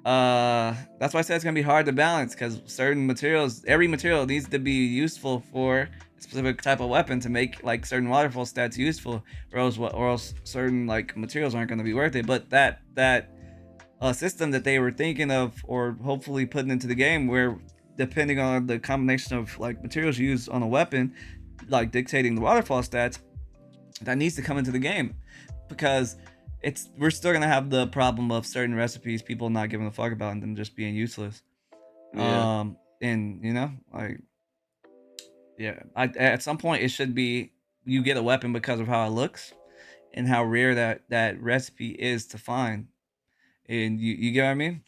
That's why I said it's gonna be hard to balance, because certain materials, every material needs to be useful for a specific type of weapon to make like certain waterfall stats useful, or else certain like materials aren't gonna be worth it. But that system that they were thinking of, or hopefully putting into the game, where depending on the combination of like materials used on a weapon, like dictating the waterfall stats, that needs to come into the game, because we're still gonna have the problem of certain recipes people not giving a fuck about and them just being useless. Yeah. And like, yeah, at some point it should be you get a weapon because of how it looks and how rare that recipe is to find, and you get what I mean.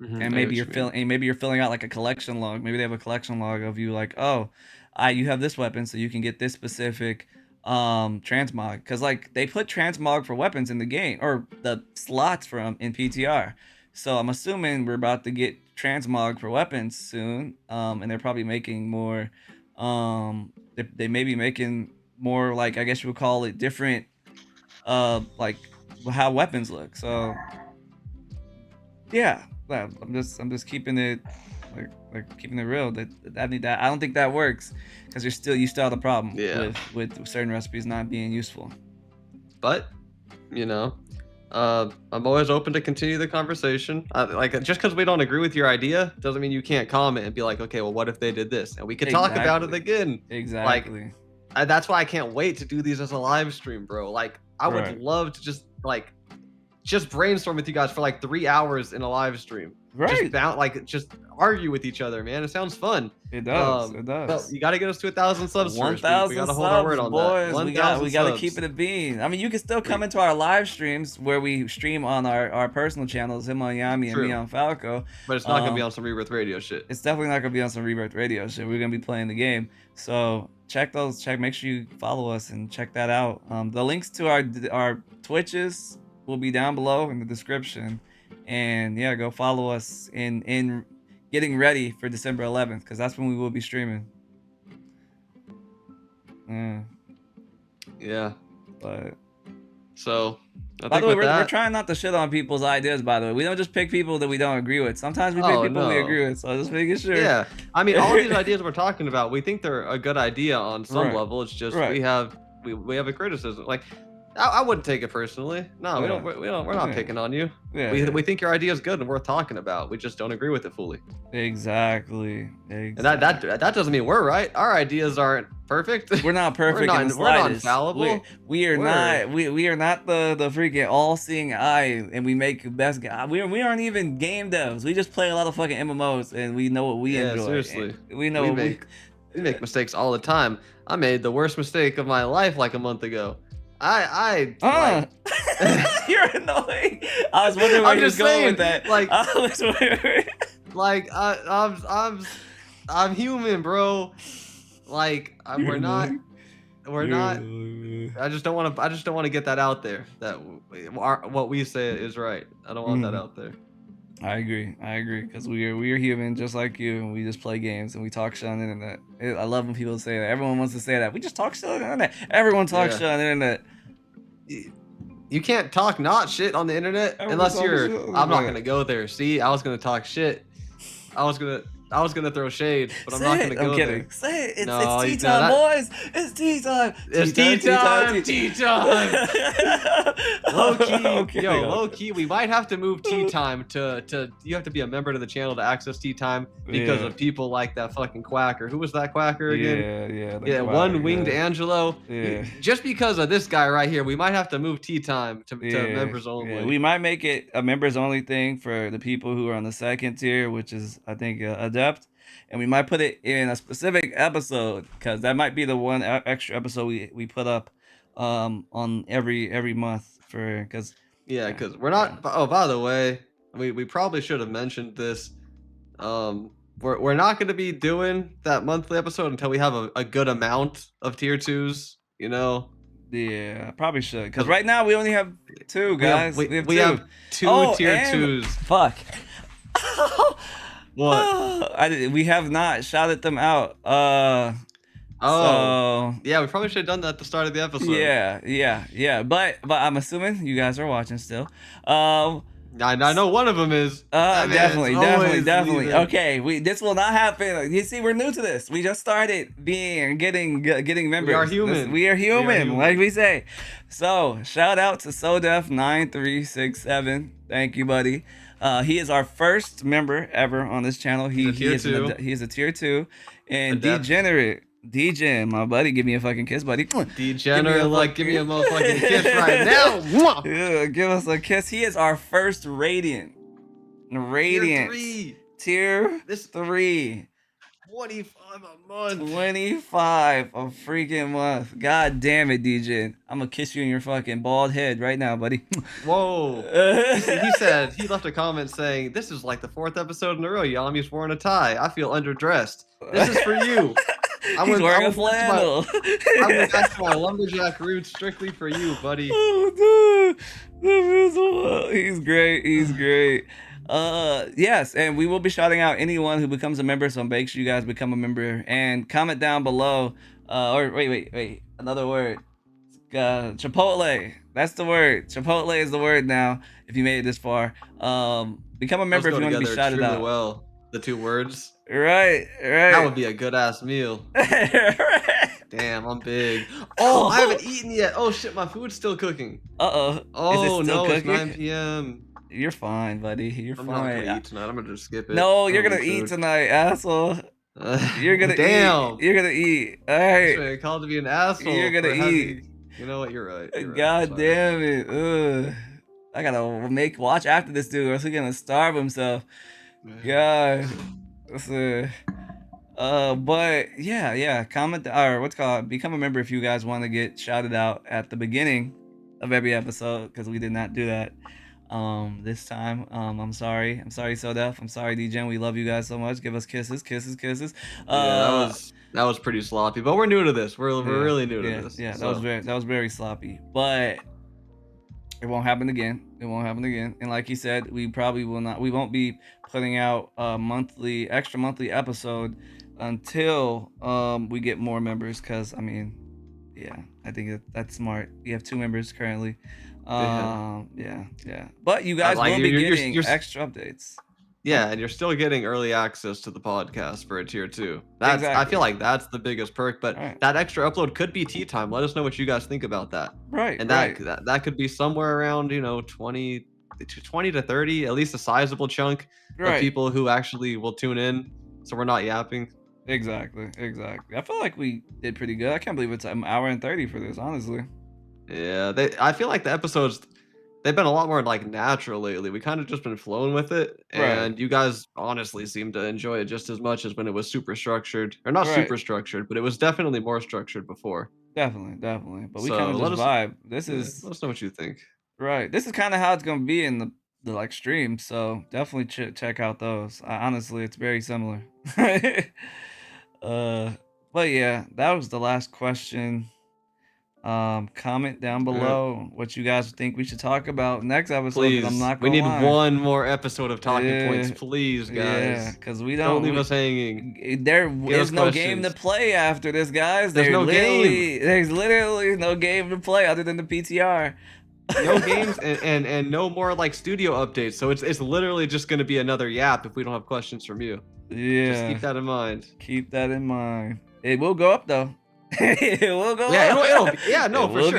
And I get maybe what you're you mean. filling out like a collection log. Maybe they have a collection log of you, like, oh, you have this weapon, so you can get this specific transmog, because like they put transmog for weapons in the game, or the slots from in PTR. So I'm assuming we're about to get transmog for weapons soon, and they're probably making more, they may be making more, like, I guess you would call it different, like how weapons look. So yeah, I'm just keeping it, like keeping it real. That I don't think that works, because you still have the problem Yeah. with certain recipes not being useful. But you know, I'm always open to continue the conversation. Like, just because we don't agree with your idea doesn't mean you can't comment and be like, okay, well, what if they did this? And we could talk about it Exactly. again. Like, Exactly. that's why I can't wait to do these as a live stream, bro. Like, I would Right. love to just brainstorm with you guys for like 3 hours in a live stream. Right. Just argue with each other, man. It sounds fun. It does. It But does. you got to get us to 1,000 subs first. We 1,000 got to hold our word subs, on that. boys. We 1,000 got to subs. keep it a bean. I mean, you can still come into our live streams where we stream on our personal channels, him on Yommi and True. me on Falco. But it's not gonna be on some Rebirth Radio shit. It's definitely not gonna be on some Rebirth Radio shit. We're gonna be playing the game. So make sure you follow us and check that out. The links to our Twitches will be down below in the description. And yeah, go follow us in getting ready for December 11th, because that's when we will be streaming. Yeah. But so, by the way, we're trying not to shit on people's ideas. By the way, we don't just pick people that we don't agree with. Sometimes we pick people we agree with. So just making sure. Yeah, I mean, all these ideas we're talking about, we think they're a good idea on some level. It's just we have a criticism. Like, I wouldn't take it personally. No, we're not picking on you. Yeah. We think your idea is good and worth talking about. We just don't agree with it fully. Exactly. And that doesn't mean we're right. Our ideas aren't perfect. We're not perfect. We're not infallible. We are not the freaking all-seeing eye, and we make the best. We aren't even game devs. We just play a lot of fucking MMOs, and we know what we enjoy. Seriously. We know we make mistakes all the time. I made the worst mistake of my life like a month ago. You're annoying. I was wondering where you was going with that. I'm human, bro. Like, we're not. I just don't want to get that out there. That what we say is right. I don't want that out there. I agree, because we are human just like you, and we just play games and we talk shit on the internet. I love when people say that. Everyone wants to say that. We just talk shit on the internet. Everyone talks shit on the internet. You can't talk not shit on the internet unless you're. I'm not gonna go there. See, I was gonna talk shit. I was gonna throw shade, but I'm not gonna go there. Say it. It's tea time, boys. It's tea time. It's tea time. Tea time. Low key, low key. We might have to move tea time to. You have to be a member of the channel to access tea time because of people like that fucking quacker. Who was that quacker again? Yeah. One-winged Angelo. Yeah. Just because of this guy right here, we might have to move tea time to members only. Yeah. We might make it a members only thing for the people who are on the second tier, which is, I think, Adept, and we might put it in a specific episode, because that might be the one extra episode we put up on every month because we're not. Oh, by the way, we probably should have mentioned this. We're not going to be doing that monthly episode until we have a good amount of tier 2s. You know. Yeah, I probably should, because right now we only have 2, guys. We have 2 tier 2s. Fuck. What? We have not shouted them out. Yeah, we probably should have done that at the start of the episode. Yeah. But I'm assuming you guys are watching still. I know one of them is. Definitely. Okay, this will not happen. You see, we're new to this. We just started getting members. We are human. We are human, like we say. So shout out to SoDef9367. Thank you, buddy. He is our first member ever on this channel. He is a tier 2, and Degenerate. Degen, my buddy, give me a fucking kiss, buddy. Degenerate, give me a motherfucking kiss right now. Yeah, give us a kiss. He is our first Radiant. Tier 3. 25 a month. 25 a freaking month. God damn it, DJ. I'm gonna kiss you in your fucking bald head right now, buddy. Whoa. He left a comment saying, "This is like the 4th episode in a row. Yommi's wearing a tie. I feel underdressed. This is for you." He's wearing a flannel. I went back to my lumberjack roots strictly for you, buddy. Oh, dude. He's great. Yes, and we will be shouting out anyone who becomes a member, so make sure you guys become a member and comment down below. Or wait, another word. Chipotle. That's the word. Chipotle is the word now. If you made it this far, become a member if you want to be shouted out. Well, the 2 words. Right. That would be a good ass meal. Damn, I'm big. Oh, I haven't eaten yet. Oh shit, my food's still cooking. Oh no, it's 9 p.m. You're fine, buddy. You're fine. I'm not gonna eat tonight. I'm gonna just skip it. No, you're gonna eat tonight, asshole. You're gonna Damn. eat. You're gonna eat. All right. I called to be an asshole. You're gonna eat. You know what? You're right. God damn it. Ugh. I gotta watch after this dude, or else he's gonna starve himself. God. But yeah. Comment or what's called. Become a member if you guys want to get shouted out at the beginning of every episode, because we did not do that. This time, I'm sorry, SoDef. I'm sorry, Degen. We love you guys so much. Give us kisses. Yeah, that was pretty sloppy, but we're new to this. We're really new to this. Yeah, so. that was very sloppy, but it won't happen again. And like he said, we probably will not. We won't be putting out a extra monthly episode until we get more members. Cause I mean, I think that's smart. We have 2 members currently. Yeah. But you guys will be getting extra updates. Yeah, and you're still getting early access to the podcast for a tier 2. Exactly. I feel like that's the biggest perk. But that extra upload could be tea time. Let us know what you guys think about that. Right. And that could be somewhere around 20 to 30, at least a sizable chunk of people who actually will tune in. So we're not yapping. Exactly. I feel like we did pretty good. I can't believe it's an hour and 30 for this, honestly. Yeah, I feel like the episodes, they've been a lot more like natural lately. We kind of just been flowing with it, and you guys honestly seem to enjoy it just as much as when it was super structured, or not super structured, but it was definitely more structured before. Definitely. But we kind of just vibe. Let us know what you think. Right. This is kind of how it's gonna be in the like stream. So definitely check out those. Honestly, it's very similar. But yeah, that was the last question. Comment down below what you guys think we should talk about next episode. Please, I'm not gonna lie. One more episode of talking points, please, guys. Yeah, because we don't leave us hanging. There is no game to play after this, guys. There's literally no game to play other than the PTR. No games and no more like studio updates. So it's literally just gonna be another yap if we don't have questions from you. Yeah. Just keep that in mind. It will go up though. It will go up. For sure.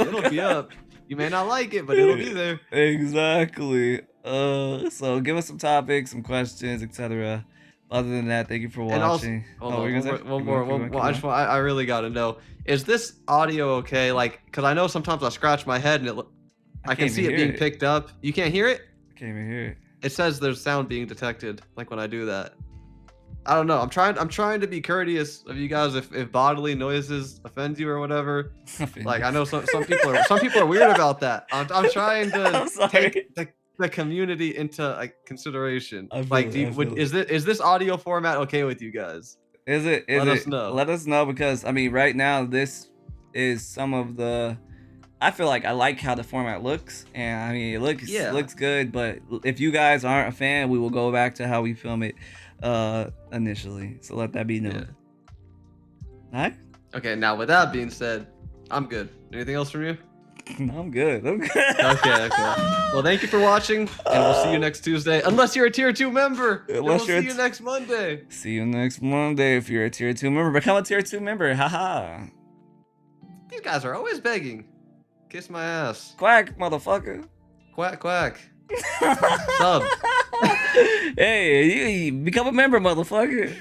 It'll be up. You may not like it, but it'll be there. Exactly. So give us some topics, some questions, etc. Other than that, thank you for watching. One more. I really gotta know. Is this audio okay? Like, cause I know sometimes I scratch my head and I can see it being picked up. You can't hear it? I can't even hear it. It says there's sound being detected, like when I do that. I don't know. I'm trying to be courteous of you guys if bodily noises offend you or whatever. Like I know some people are weird about that. I'm trying to take the community into consideration. Is this audio format okay with you guys? Let us know. Let us know, because I mean right now this is some of the. I feel like I like how the format looks, and I mean it looks good. But if you guys aren't a fan, we will go back to how we film it initially. So let that be known. All right. Okay. Now with that being said, I'm good. Anything else from you? No, I'm good. I'm good. Okay. Well, thank you for watching, and we'll see you next Tuesday. Unless you're a tier 2 member. Unless we'll see you next Monday. See you next Monday if you're a tier 2 member. Become a tier 2 member. Haha. These guys are always begging. Kiss my ass. Quack, motherfucker. Quack, quack. Sub. Hey, you become a member, motherfucker.